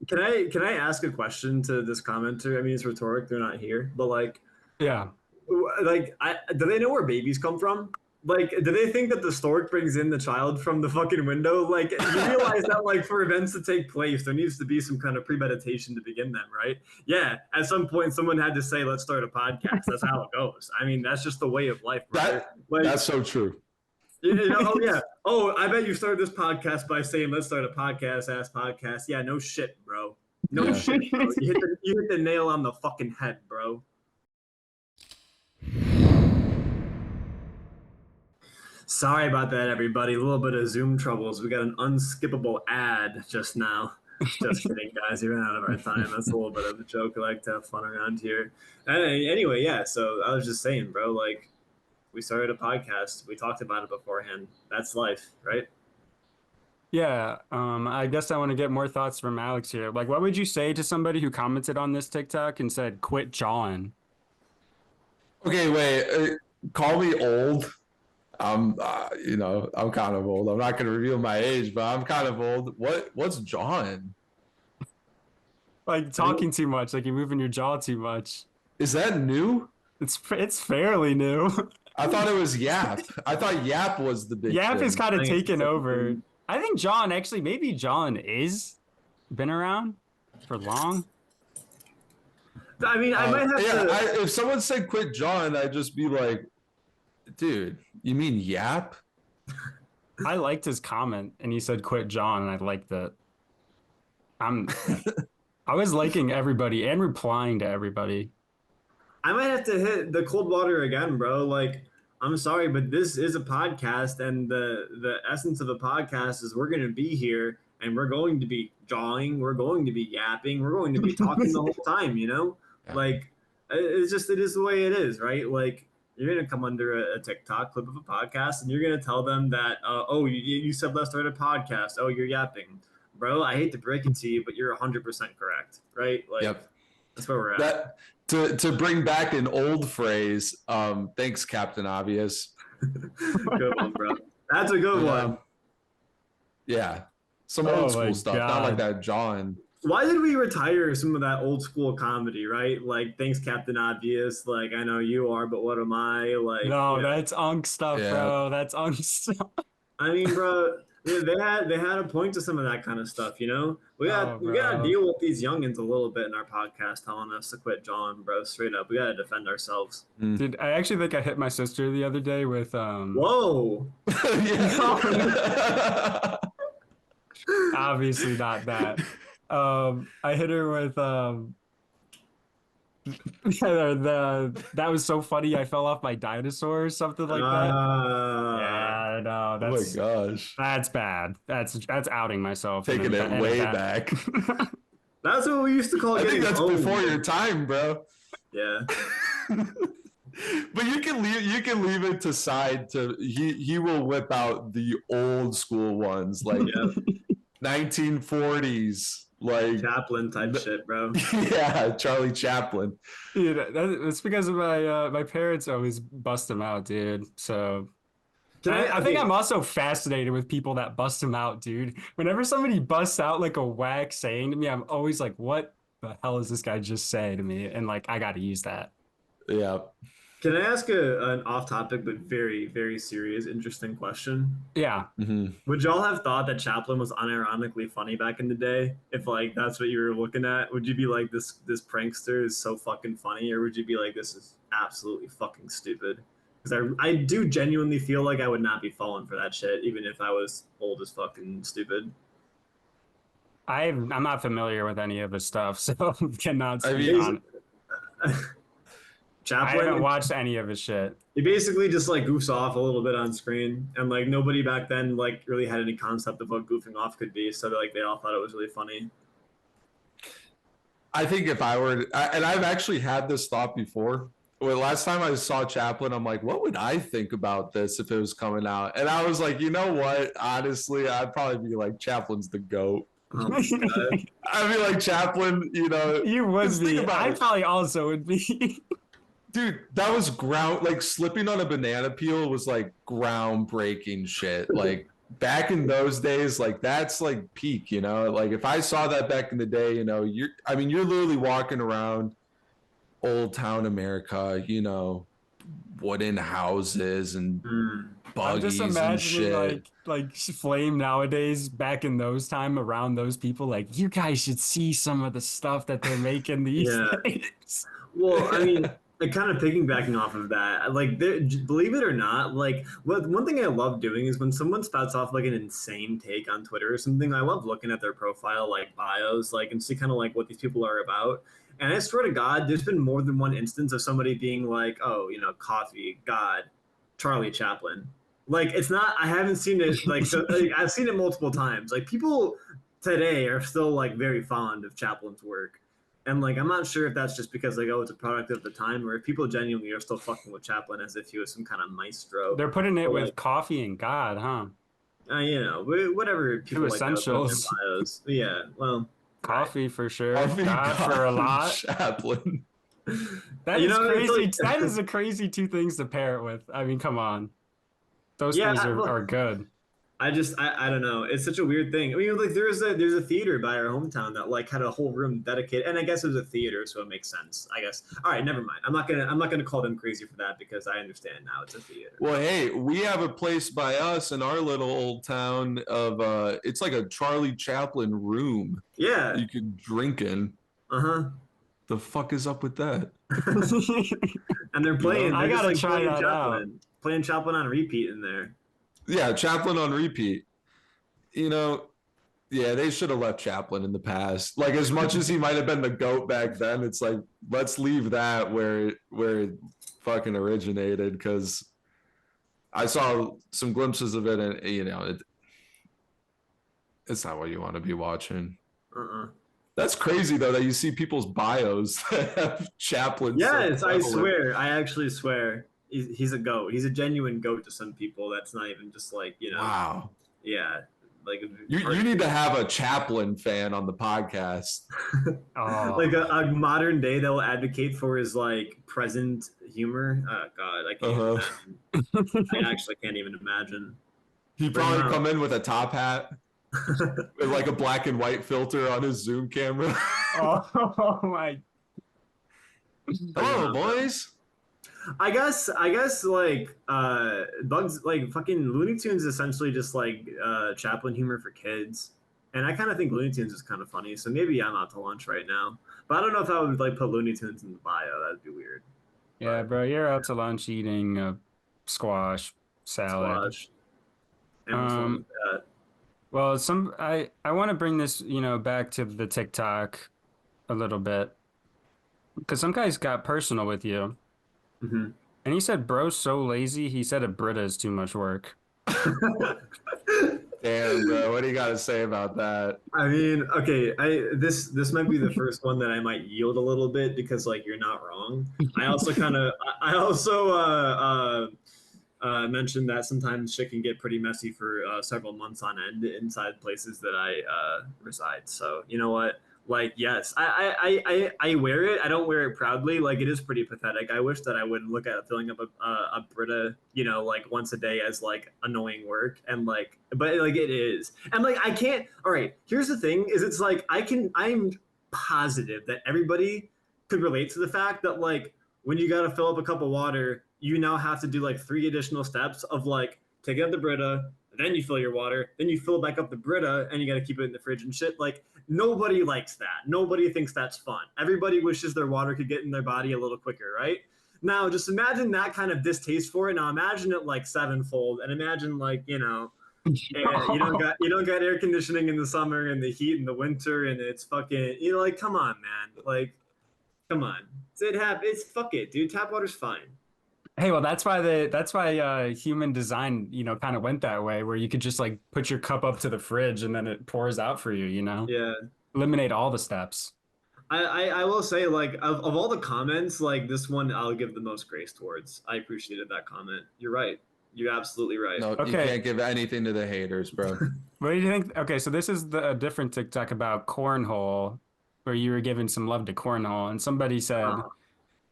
Can I ask a question to this commenter? I mean, it's rhetoric. They're not here, but Yeah. do they know where babies come from? Do they think that the stork brings in the child from the fucking window? You realize that, for events to take place, there needs to be some kind of premeditation to begin them, right? Yeah, at some point, someone had to say, let's start a podcast. That's how it goes. I mean, that's just the way of life, right? That's so true. Oh, yeah. Oh, I bet you started this podcast by saying, let's start a podcast, ass podcast. Yeah, no shit, bro. No shit, bro. You hit the nail on the fucking head, bro. Sorry about that, everybody. A little bit of Zoom troubles. We got an unskippable ad just now. Just kidding, guys. You ran out of our time. That's a little bit of a joke. I like to have fun around here. Anyway, yeah. So I was just saying, bro, we started a podcast. We talked about it beforehand. That's life, right? Yeah. I guess I want to get more thoughts from Alex here. What would you say to somebody who commented on this TikTok and said, quit jawing? Okay, wait. call me old. I'm I'm kind of old. I'm not going to reveal my age, but I'm kind of old. What's John? Like talking too much, like you're moving your jaw too much. Is that new? It's fairly new. I thought it was Yap. I thought Yap was the big Yap thing. is kind of I think taken it's over. I think John actually, maybe John is been around for long. I mean, I might have to. If someone said quit John, I'd just be like, dude, you mean Yap? I liked his comment and he said quit John and I liked that. I was liking everybody and replying to everybody. I might have to hit the cold water again, bro. Like, I'm sorry, but this is a podcast, and the essence of a podcast is we're going to be here and we're going to be jawing, we're going to be yapping, we're going to be talking the whole time. You know, Yeah. like it is the way it is, right? Like, you're going to come under a TikTok clip of a podcast, and you're going to tell them that, oh, you said let's start a podcast. Oh, you're yapping, bro. I hate to break it to you, but you're 100% correct, right? Like, Yep. that's where we're at. That to bring back an old phrase. Thanks, Captain Obvious. Good one, bro. That's a good one. Yeah, some Oh old my school stuff, not like God. that John. Why did we retire some of that old school comedy, right? Like, thanks, Captain Obvious. Like, I know you are, but what am I? Like, No, you know. that's Unk stuff, Yeah. bro. That's Unk stuff. I mean, bro, they had a point to some of that kind of stuff, you know. We Oh, gotta bro. deal with these youngins a little bit in our podcast, telling us to quit John, bro. Straight up, we gotta defend ourselves. Dude, I actually think I hit my sister the other day with Whoa, Yeah. obviously not that. I hit her with that was so funny I fell off my dinosaur or something like that. Yeah, no, Oh my that's gosh. that's bad. That's outing myself. Taking And it then- way and back. that's what we used to call. I think getting that's owned. before your time, bro. Yeah. But you can leave it to side to he will whip out the old school ones like Yeah. 1940s like Chaplin type shit, bro. yeah, Charlie Chaplin. Dude, that's because of my parents always bust them out, dude. So I think I'm also fascinated with people that bust them out, dude. Whenever somebody busts out like a whack saying to me, I'm always like, what the hell is this guy just say to me? And like, I got to use that. Yeah. Can I ask an off-topic but very, very serious, interesting question? Yeah. Mm-hmm. Would y'all have thought that Chaplin was unironically funny back in the day? If like that's what you were looking at, would you be like this prankster is so fucking funny, or would you be like this is absolutely fucking stupid? Because I do genuinely feel like I would not be falling for that shit, even if I was old as fucking stupid. I'm not familiar with any of his stuff, so cannot I speak mean, on it. I Chaplin, haven't watched any of his shit. he basically just like goofs off a little bit on screen, and like nobody back then like really had any concept of what goofing off could be, so like they all thought it was really funny. I think if I were and I've actually had this thought before. Well, last time I saw Chaplin, I'm like, what would I think about this if it was coming out? And I was like, you know what? Honestly, I'd probably be like, Chaplin's the GOAT. Oh my God. I'd be like, Chaplin, you know. You would just think be. about I it. probably also would be. Dude, that was like slipping on a banana peel was like groundbreaking shit. Like back in those days, like that's like peak, you know? Like if I saw that back in the day, you know, you're literally walking around old town America, you know, wooden houses and Mm. I'm buggies just and imagining shit. like Flame nowadays, back in those time around those people, like you guys should see some of the stuff that they're making these Yeah. days. Well, I mean, like kind of piggybacking off of that, like believe it or not, like one thing I love doing is when someone spouts off like an insane take on Twitter or something, I love looking at their profile like bios, like and see kind of like what these people are about. And I swear to God, there's been more than one instance of somebody being like, oh, you know, coffee, God, Charlie Chaplin. Like it's not. I haven't seen it. Like, so, like I've seen it multiple times. Like people today are still like very fond of Chaplin's work. And like, I'm not sure if that's just because like, oh, it's a product of the time, or if people genuinely are still fucking with Chaplin as if he was some kind of maestro. They're putting it Or, with like, coffee and God, huh? you know, whatever people like that put in their essentials. bios. Yeah, well, Coffee for sure. Coffee, God for a God, lot. Chaplin. That You is know, it's crazy. like, That is a crazy two things to pair it with. I mean, come on. Those yeah. things Well, are good. I don't know. It's such a weird thing. I mean, like there's a theater by our hometown that like had a whole room dedicated, and I guess it was a theater, so it makes sense. I guess. All right, never mind. I'm not gonna call them crazy for that because I understand now it's a theater. Well, hey, we have a place by us in our little old town of it's like a Charlie Chaplin room Yeah. you could drink in. Uh The fuck is up with that? huh. And they're playing. I They're just gotta like try playing that out. Playing Chaplin on repeat in there. Yeah, Chaplin on repeat. You know, yeah, they should have left Chaplin in the past. Like as much as he might have been the GOAT back then, it's like let's leave that where it fucking originated because I saw some glimpses of it and it's not what you want to be watching. Uh-uh. That's crazy though that you see people's bios that have Chaplin. Yes, so I prevalent. swear. I actually swear. He's a goat. He's a genuine goat to some people. That's not even just like, Wow. yeah. Like You need to have a Chaplin fan on the podcast. Oh. like a modern day that will advocate for his like present humor. Oh God, I can't. Even imagine. I actually can't even imagine. He'd probably come in with a top hat with like a black and white filter on his Zoom camera. Oh my. Hello, boys. I guess like Bugs like fucking Looney Tunes is essentially just like Chaplin humor for kids. And I kind of think Looney Tunes is kind of funny, so maybe I'm out to lunch right now. But I don't know if I would like put Looney Tunes in the bio. That'd be weird. Yeah, bro, you're out to lunch eating squash salad. Squash. And what's wrong with that? Well, I want to bring this, back to the TikTok a little bit because some guys got personal with you, Mm-hmm. and he said, "Bro's so lazy." He said a Brita is too much work. Damn, bro. What do you got to say about that? I mean, okay, this might be the first one that I might yield a little bit because like you're not wrong. I also mentioned that sometimes shit can get pretty messy for several months on end inside places that I reside. So you know what? Like, yes, I wear it. I don't wear it proudly. Like, it is pretty pathetic. I wish that I would look at filling up a Brita, like once a day as like annoying work and like, but like it is. And like, I can't. All right, here's the thing: is it's like I'm positive that everybody could relate to the fact that like when you gotta fill up a cup of water, you now have to do like 3 additional steps of like taking out the Brita, then you fill your water, then you fill back up the Brita, and you got to keep it in the fridge and shit. Like, nobody likes that. Nobody thinks that's fun. Everybody wishes their water could get in their body a little quicker, right? Now, just imagine that kind of distaste for it. Now, imagine it like sevenfold, and imagine like you don't got air conditioning in the summer and the heat in the winter, and it's fucking like come on, man, like come on, it's fuck it, dude. Tap water's fine. Hey, well, that's why human design, kind of went that way, where you could just like put your cup up to the fridge and then it pours out for you, Yeah. Eliminate all the steps. I will say, like, of all the comments, like, this one I'll give the most grace towards. I appreciated that comment. You're right. You're absolutely right. No, Okay. you can't give anything to the haters, bro. What do you think? Okay, so this is a different TikTok about cornhole, where you were giving some love to cornhole, and somebody said,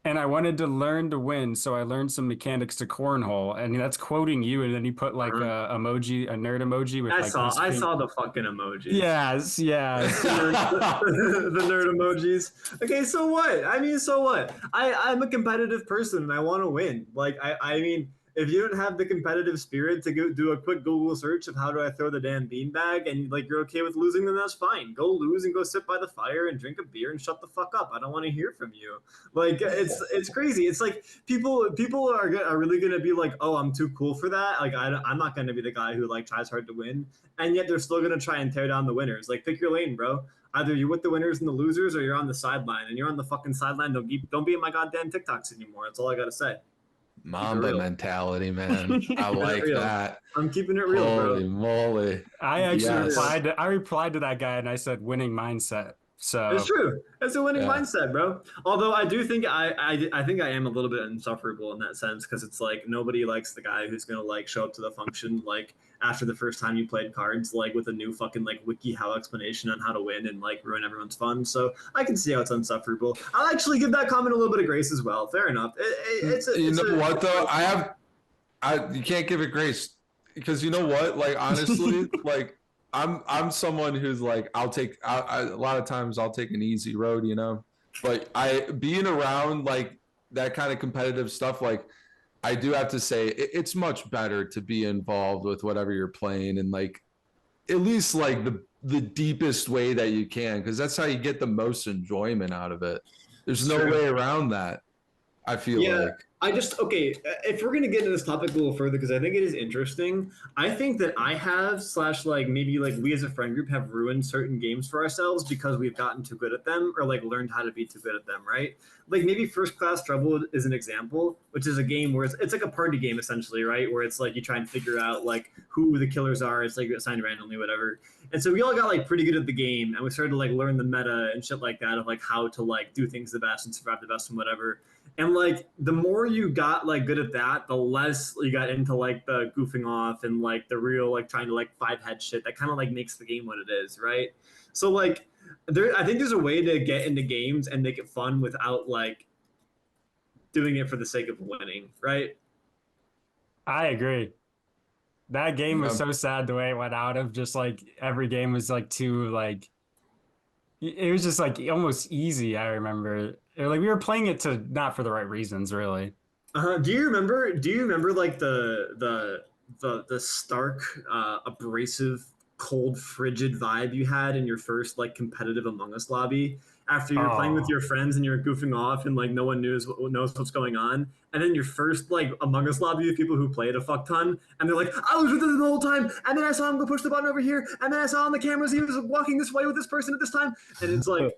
and I wanted to learn to win, so I learned some mechanics to cornhole, and that's quoting you, and then you put like a emoji, a nerd emoji with I saw the fucking emojis. Yes. the nerd emojis. Okay, so what? I mean, so what? I'm a competitive person and I want to win. Like, I mean, if you don't have the competitive spirit to go do a quick Google search of how do I throw the damn beanbag and like you're okay with losing, then that's fine. Go lose and go sit by the fire and drink a beer and shut the fuck up. I don't want to hear from you. Like it's crazy. It's like people are really gonna be like, oh, I'm too cool for that. Like I'm not gonna be the guy who like tries hard to win, and yet they're still gonna try and tear down the winners. Like pick your lane, bro. Either you're with the winners and the losers, or you're on the sideline. And you're on the fucking sideline. Don't be in my goddamn TikToks anymore. That's all I gotta say. Mamba mentality, man. I like that. I'm keeping it real, Holy bro. moly. I actually replied to that guy and I said winning mindset. So It's true. It's a winning Yeah. mindset, bro. Although I do think I think I am a little bit insufferable in that sense because it's like nobody likes the guy who's gonna like show up to the function like after the first time you played cards like with a new fucking like WikiHow explanation on how to win and like ruin everyone's fun. So I can see how it's insufferable. I'll actually give that comment a little bit of grace as well. Fair enough. You know what though? You can't give it grace because you know what? Like honestly, like I'm someone who's like a lot of times I'll take an easy road, you know. But being around like that kind of competitive stuff, like I do have to say it's much better to be involved with whatever you're playing and like at least like the deepest way that you can because that's how you get the most enjoyment out of it. There's no way around that. I feel like. If we're gonna get into this topic a little further, because I think it is interesting, I think that I have / like maybe like we as a friend group have ruined certain games for ourselves because we've gotten too good at them or like learned how to be too good at them, right? Like maybe First Class Trouble is an example, which is a game where it's like a party game essentially, right? Where it's like you try and figure out like who the killers are. It's like assigned randomly, whatever. And so we all got like pretty good at the game, and we started to like learn the meta and shit like that of like how to like do things the best and survive the best and whatever. And like the more you got like good at that, the less you got into like the goofing off and like the real like trying to like 5-head shit that kind of like makes the game what it is, right? So like I think there's a way to get into games and make it fun without like doing it for the sake of winning, right? I agree. That game was so sad the way it went out of just like every game was like too like it was just like almost easy. I remember like we were playing it to not for the right reasons, really. Do you remember? Do you remember like the stark, abrasive, cold, frigid vibe you had in your first like competitive Among Us lobby after you're playing with your friends and you're goofing off and like no one knows what's going on, and then your first like Among Us lobby with people who played a fuck ton, and they're like, I was with them the whole time, and then I saw him go push the button over here, and then I saw on the cameras he was walking this way with this person at this time, and it's like.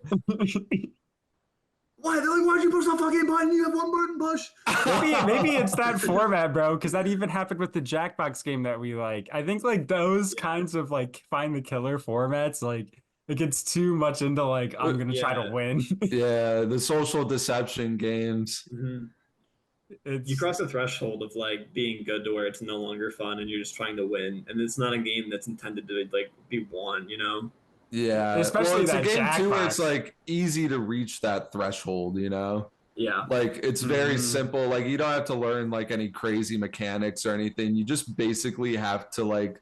Why? They're like, why'd you push that fucking button? You have one button push. Maybe it's that format, bro, because that even happened with the Jackbox game that we like. I think like those kinds of like find the killer formats, like it gets too much into like I'm gonna try to win. Yeah, the social deception games. Mm-hmm. You cross the threshold of like being good to where it's no longer fun and you're just trying to win, and it's not a game that's intended to like be won, you know? Yeah, especially it's that a game too where it's Jackbox. like easy to reach that threshold, you know? Yeah. Like it's very simple. Like you don't have to learn like any crazy mechanics or anything. You just basically have to like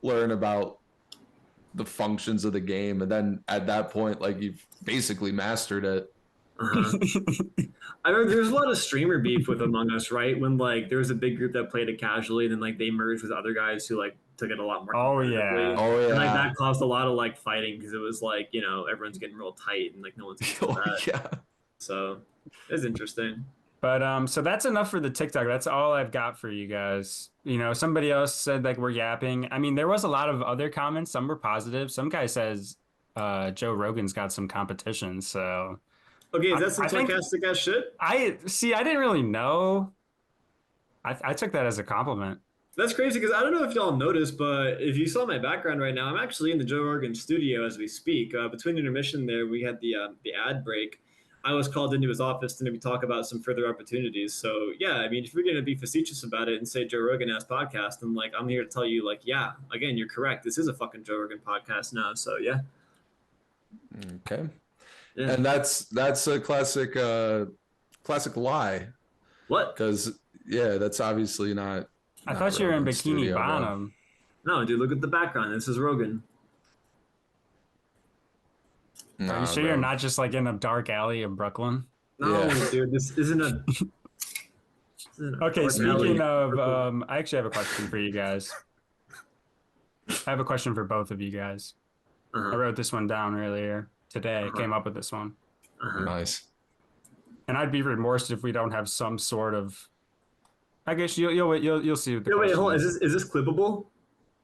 learn about the functions of the game, and then at that point, like you've basically mastered it. I remember there's a lot of streamer beef with Among Us, right? When like there was a big group that played it casually, and then like they merged with other guys who like took it a lot more. competitively. Oh yeah. And like that caused a lot of like fighting because it was like everyone's getting real tight and like no one's into that. Yeah. So it's interesting. But so that's enough for the TikTok. That's all I've got for you guys. Somebody else said like we're yapping. I mean, there was a lot of other comments. Some were positive. Some guy says Joe Rogan's got some competition. So okay, is that some sarcastic ass shit? I didn't really know. I took that as a compliment. That's crazy because I don't know if y'all noticed, but if you saw my background right now, I'm actually in the Joe Rogan studio as we speak. Between intermission there, we had the ad break. I was called into his office to maybe talk about some further opportunities. So yeah, I mean, if you're going to be facetious about it and say Joe Rogan has podcast, then like I'm here to tell you, like, yeah, again, you're correct. This is a fucking Joe Rogan podcast now. So yeah. Okay. Yeah. And that's a classic lie. What? Because that's obviously not. I thought you were in Bikini Studio, Bottom. No, dude, look at the background. This is Rogan. Are you sure you're not just like in a dark alley in Brooklyn? No, dude, this isn't a. Okay, speaking of, I actually have a question for you guys. I have a question for both of you guys. I wrote this one down earlier today. Came up with this one. Nice. And I'd be remorsed if we don't have some sort of. I guess you'll see what the wait, question hold on. is. Is this clippable?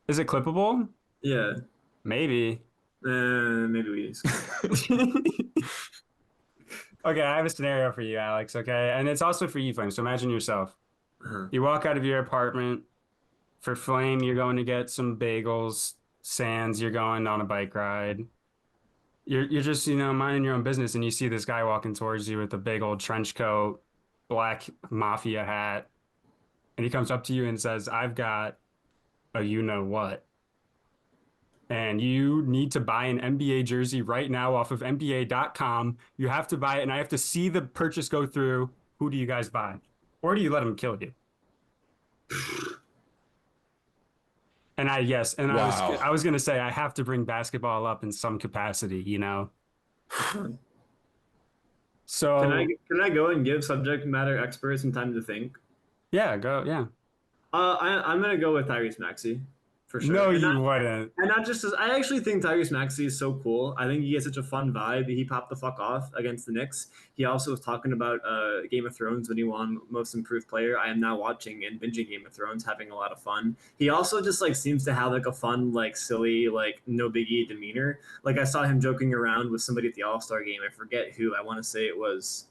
Is it clippable? Yeah. Maybe. Maybe we. Okay, I have a scenario for you, Alex. Okay, and it's also for you, Flame. So imagine yourself. You walk out of your apartment. For Flame, you're going to get some bagels. Sans, you're going on a bike ride. you're just, you know, minding your own business and you see this guy walking towards you with a big old trench coat, black mafia hat, and he comes up to you and says, "I've got a you know what." And you need to buy an NBA jersey right now off of NBA.com. You have to buy it, and I have to see the purchase go through. Who do you guys buy? Or do you let him kill you? And Wow. I was gonna say I have to bring basketball up in some capacity, you know. So Can I go and give subject matter experts some time to think? yeah, go yeah. I'm gonna go with Tyrese Maxey for sure. No, And you wouldn't. not just as I actually think Tyrese Maxey is so cool. I think he has such a fun vibe. He popped the fuck off against the Knicks. He also was talking about Game of Thrones when he won Most Improved Player. I am now watching and binging Game of Thrones, having a lot of fun. He also just like seems to have like a fun, like silly, like no biggie demeanor. Like I saw him joking around with somebody at the All-Star game. I forget who. I want to say it was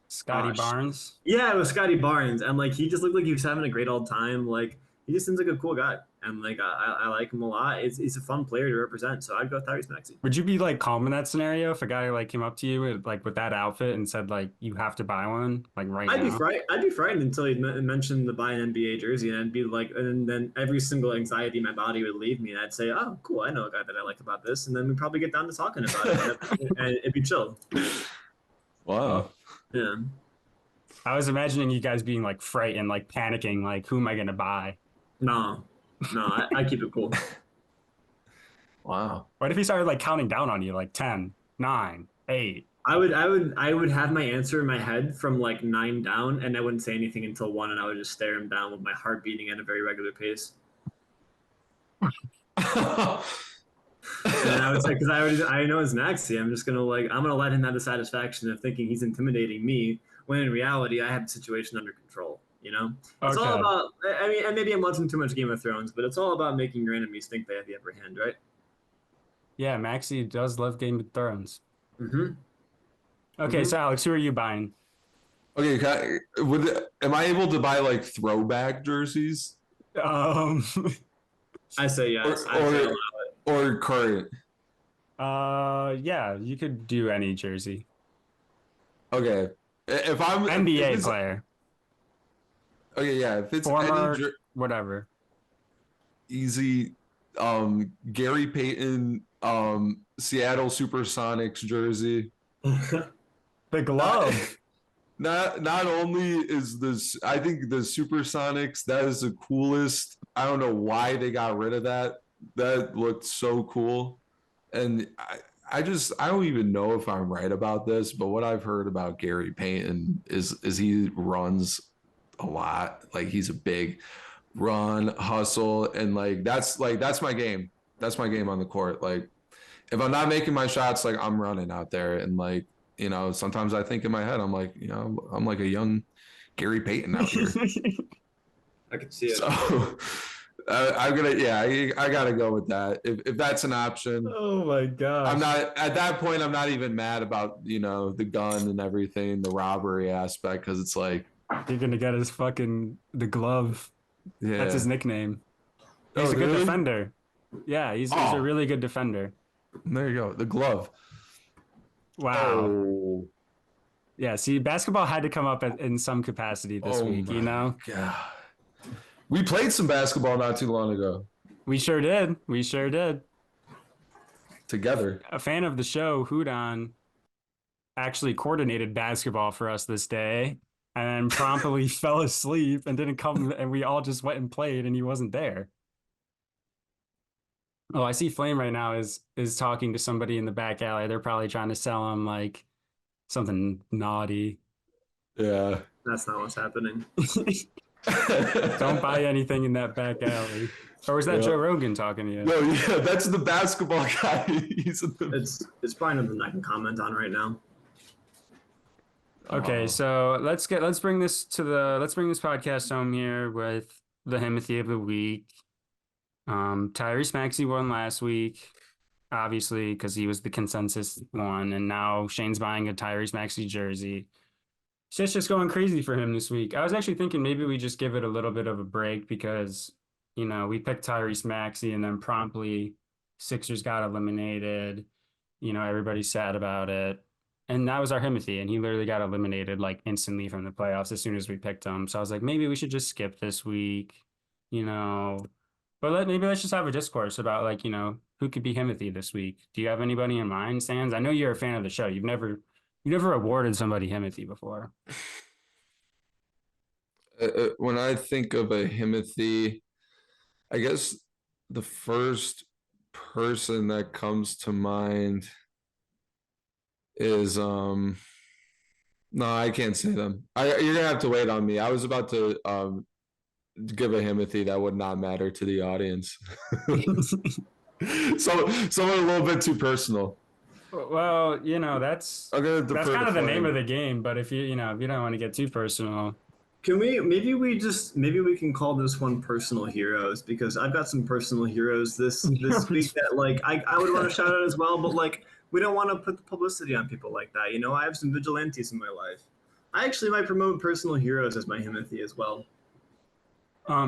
Scotty sh- Barnes. yeah, it was Scotty Barnes, and like he just looked like he was having a great old time. Like he just seems like a cool guy, and like I like him a lot. He's a fun player to represent, so I'd go with Tyrese Maxey. Would you be like calm in that scenario if a guy like came up to you with, like with that outfit and said like you have to buy one like right now? I'd be frightened until he mentioned the buy an NBA jersey, and I'd be like, and then every single anxiety in my body would leave me, and I'd say, oh, cool, I know a guy that I like about this, and then we'd probably get down to talking about it, and it'd be chill. Wow. Yeah. I was imagining you guys being like frightened, like panicking, like who am I gonna buy? No, I keep it cool. Wow. What if he started like counting down on you, like 10, 9, 8? I would have my answer in my head from like 9 down, and I wouldn't say anything until 1, and I would just stare him down with my heart beating at a very regular pace. And I would say, because I know it's Maxi, I'm gonna let him have the satisfaction of thinking he's intimidating me, when in reality I have the situation under control. You know, it's all Okay. about. I mean, and maybe I'm watching too much Game of Thrones, but it's all about making your enemies think they have the upper hand, right? Yeah, Maxie does love Game of Thrones. Mm-hmm. Okay, Mhm. so Alex, who are you buying? Okay, am I able to buy like throwback jerseys Um, I say yes. or I say or, or current? yeah, you could do any jersey. Okay, if I'm if NBA it's, player, okay, yeah, if it's former, whatever. easy, Gary Payton, Seattle Supersonics jersey. The glove. Not only is this, I think the Supersonics, that is the coolest. I don't know why they got rid of that. That looked so cool. And I don't even know if I'm right about this, but what I've heard about Gary Payton is he runs a lot. Like he's a big run, hustle, and that's my game. That's my game on the court. Like if I'm not making my shots, like I'm running out there, and like sometimes I think in my head, I'm like, I'm like a young Gary Payton out here. I could see it. So I'm gonna, yeah, I gotta go with that. If that's an option, Oh my god. I'm not at that point. I'm not even mad about the gun and everything, the robbery aspect, because it's like, You're gonna get his fucking the glove. yeah, That's his nickname. He's a good really? defender. Yeah, he's a Oh. really good defender. There you go, the glove. Wow. Oh, Yeah, see, basketball had to come up in some capacity this week, you know? God. We played some basketball not too long ago We sure did. We sure did. together. A fan of the show, Hudon, actually coordinated basketball for us this day and then promptly fell asleep and didn't come, and we all just went and played and he wasn't there. Oh, I see Flame right now is talking to somebody in the back alley. They're probably trying to sell him like something naughty. Yeah. That's not what's happening. Don't buy anything in that back alley. Or was that Yeah. Joe Rogan talking to you? No, yeah, that's the basketball guy. He's in the... It's probably nothing I can comment on right now. Okay, Oh. so let's bring this podcast home here with the Himothy of the week. Tyrese Maxey won last week, obviously, because he was the consensus one, and now Shane's buying a Tyrese Maxey jersey. Shit's just going crazy for him this week. I was actually thinking maybe we just give it a little bit of a break because, we picked Tyrese Maxey and then promptly Sixers got eliminated. everybody's sad about it. And that was our Himothy, and he literally got eliminated like instantly from the playoffs as soon as we picked him. So I was like, maybe we should just skip this week, you know. But maybe let's just have a discourse about like, who could be Himothy this week. Do you have anybody in mind, Sans? I know you're a fan of the show. You've never awarded somebody Himothy before. When I think of a Himothy, I guess the first person that comes to mind is no, I can't say them. You're gonna have to wait on me. I was about to give a Himothy that would not matter to the audience. So someone a little bit too personal. Well, that's kind of the name of the game. But if you don't want to get too personal, Can we maybe we can call this one personal heroes, because I've got some personal heroes this week that like I would want to shout out as well, but like we don't want to put the publicity on people like that. I have some vigilantes in my life. I actually might promote personal heroes as my Himothy as well.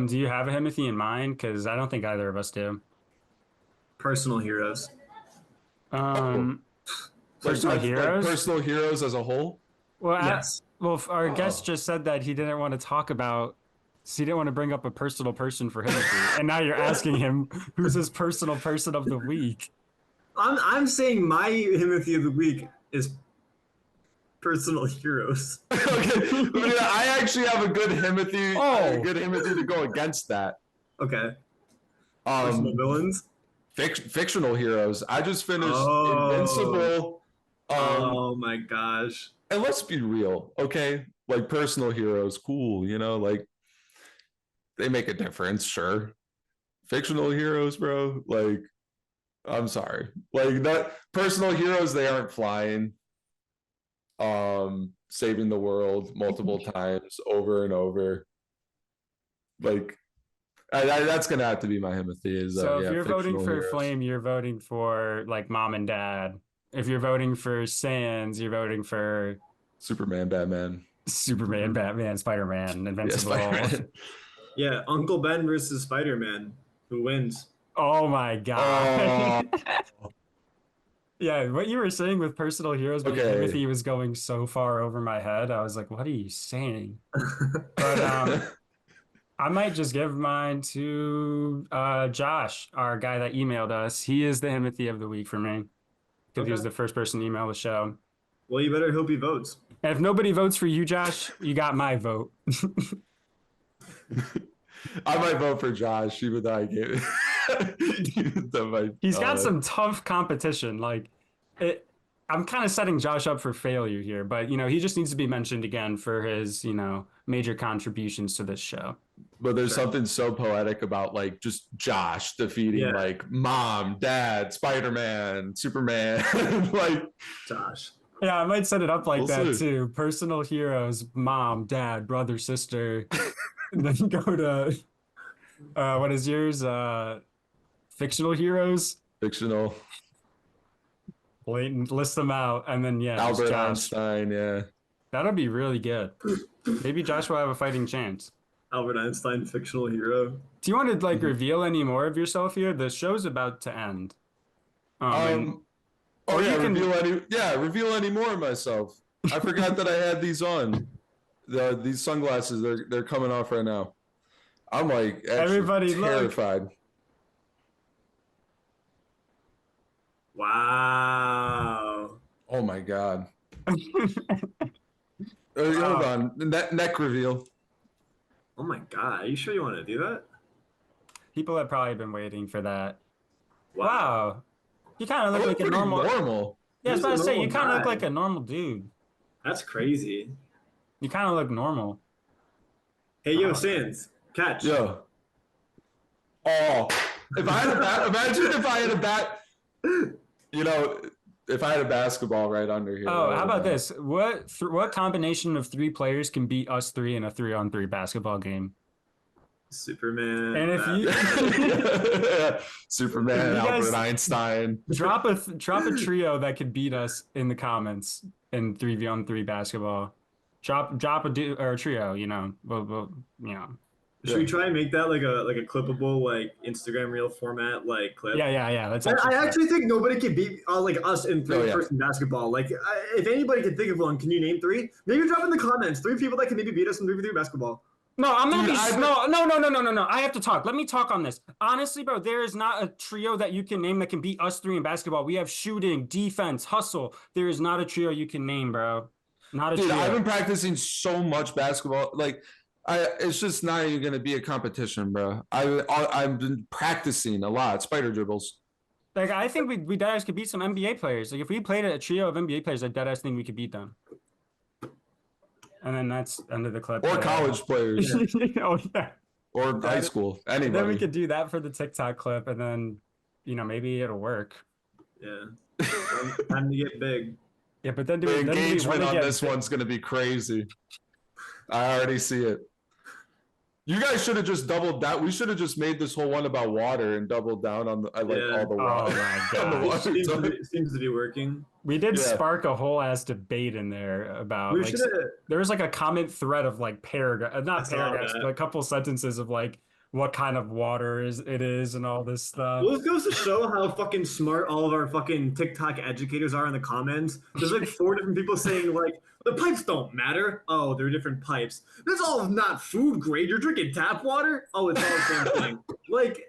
do you have a Himothy in mind? Because I don't think either of us do. Personal heroes. Personal heroes. Personal heroes as a whole. Well, Yes. Well, our guest just said that he didn't want to talk about. So he didn't want to bring up a personal person for Himothy, and now you're asking him who's his personal person of the week. I'm saying my Himothy of the week is personal heroes. Okay, I actually have a good Himothy. Oh. A good Himothy to go against that. Okay. Personal villains. Fictional heroes. I just finished Invincible. Oh my gosh. And let's be real, okay? Like personal heroes, cool, like they make a difference, sure. Fictional heroes, bro, like I'm sorry. Like that personal heroes, they aren't flying, saving the world multiple times over and over. Like that's gonna have to be my Himothy. So if you're voting for heroes. Flame, you're voting for like mom and dad. If you're voting for Sans, you're voting for Superman, Batman, Batman, Spider-Man, Invincible. Yeah, Spider-Man. Yeah, Uncle Ben versus Spider-Man. Who wins? Oh my god. Yeah, what you were saying with personal heroes, but Himothy was going so far over my head. I was like, what are you saying? But I might just give mine to Josh, our guy that emailed us. He is the Himothy of the week for me. Because he was the first person to email the show. Well, you better hope he votes. And if nobody votes for you, Josh, you got my vote. I might vote for Josh, even though I gave it. He's got some tough competition. I'm kind of setting Josh up for failure here, but he just needs to be mentioned again for his, major contributions to this show. But there's something so poetic about like just Josh defeating like mom, dad, Spider-Man, Superman, like Josh. Yeah, I might set it up like that too. Personal heroes, mom, dad, brother, sister. And then go to what is yours? Fictional heroes? Fictional. Blatant, list them out, and then Albert Einstein, yeah. That'll be really good. Maybe Josh will have a fighting chance. Albert Einstein, fictional hero. Do you want to reveal any more of yourself here? The show's about to end. Reveal any more of myself. I forgot that I had these on. These sunglasses, they're coming off right now. I'm like everybody terrified. Look. Wow. Oh my god. Hold on. Neck reveal. Oh my god. Are you sure you want to do that? People have probably been waiting for that. Wow. You kind of look like a normal. Yeah, I was about to say, you kind of look like a normal dude. That's crazy. You kind of look normal. Hey, yo, Sans. Catch. Yo. Oh. If I had a bat, imagine if I had a bat, if I had a basketball right under here. Oh, how about this? What combination of three players can beat us three in a 3-on-3 basketball game? Superman. And if you Superman, Albert Einstein. Drop a trio that could beat us in the comments in 3v3 basketball. Drop a trio, Should we try and make that like a clippable like Instagram reel format like clip? Yeah. Let's I actually think nobody can beat like us in three-person basketball. Like, if anybody can think of one, can you name three? Maybe drop in the comments 3 people that can maybe beat us in 3v3 basketball. No, I'm gonna no. I have to talk. Let me talk on this. Honestly, bro, there is not a trio that you can name that can beat us 3 in basketball. We have shooting, defense, hustle. There is not a trio you can name, bro. Not a trio. I've been practicing so much basketball. Like, it's just not even gonna be a competition, bro. I've been practicing a lot. Spider dribbles. Like, I think we deadass could beat some NBA players. Like, if we played a trio of NBA players, I deadass think we could beat them. And then that's end of the clip. Or college players. Oh, yeah. Or high school. Anybody. Then we could do that for the TikTok clip, and then, maybe it'll work. Yeah. Time to get big. Yeah, but then the engagement on this one's going to be crazy. I already see it. You guys should have just doubled down. We should have just made this whole one about water and doubled down on all the water. Oh my god! Seems to be working. We did spark a whole ass debate in there about there was like a comment thread of like not paragraphs, but a couple sentences of like what kind of water it is and all this stuff. Well, it goes to show how fucking smart all of our fucking TikTok educators are in the comments. There's like 4 different people saying like, the pipes don't matter. Oh, they're different pipes. That's all not food grade. You're drinking tap water? Oh, it's all the same thing. Like,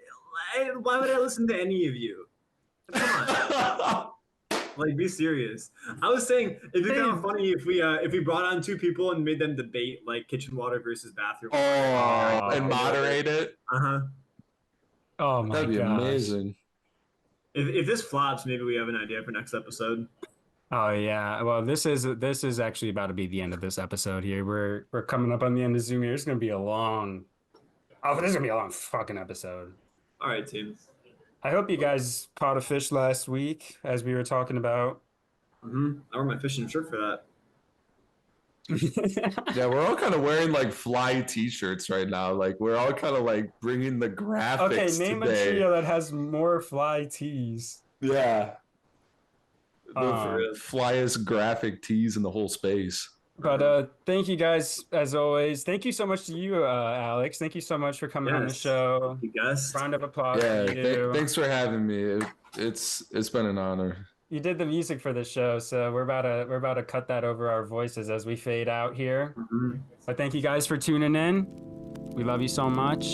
why would I listen to any of you? Come on. Like, be serious. I was saying it'd be kind of funny if we brought on 2 people and made them debate like kitchen water versus bathroom water. And moderate it. Oh my god, that'd be amazing. If this flops, maybe we have an idea for next episode. Oh yeah. Well, this is actually about to be the end of this episode here. We're coming up on the end of Zoom here. It's gonna be a long. Oh, this is gonna be a long fucking episode. All right, team. I hope you guys caught a fish last week, as we were talking about. I wore my fishing shirt for that. Yeah, we're all kind of wearing like fly t-shirts right now. Like, we're all kind of like bringing the graphics. Okay, name today. a trio that has more fly tees. Yeah. The flyest graphic tees in the whole space. But thank you guys, as always. Thank you so much to you, Alex. Thank you so much for coming on the show. You guys. Round of applause. Yeah, thanks for having me. It's been an honor. You did the music for the show, so we're about to cut that over our voices as we fade out here. But thank you guys for tuning in. We love you so much.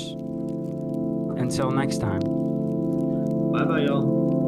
Until next time. Bye bye, y'all.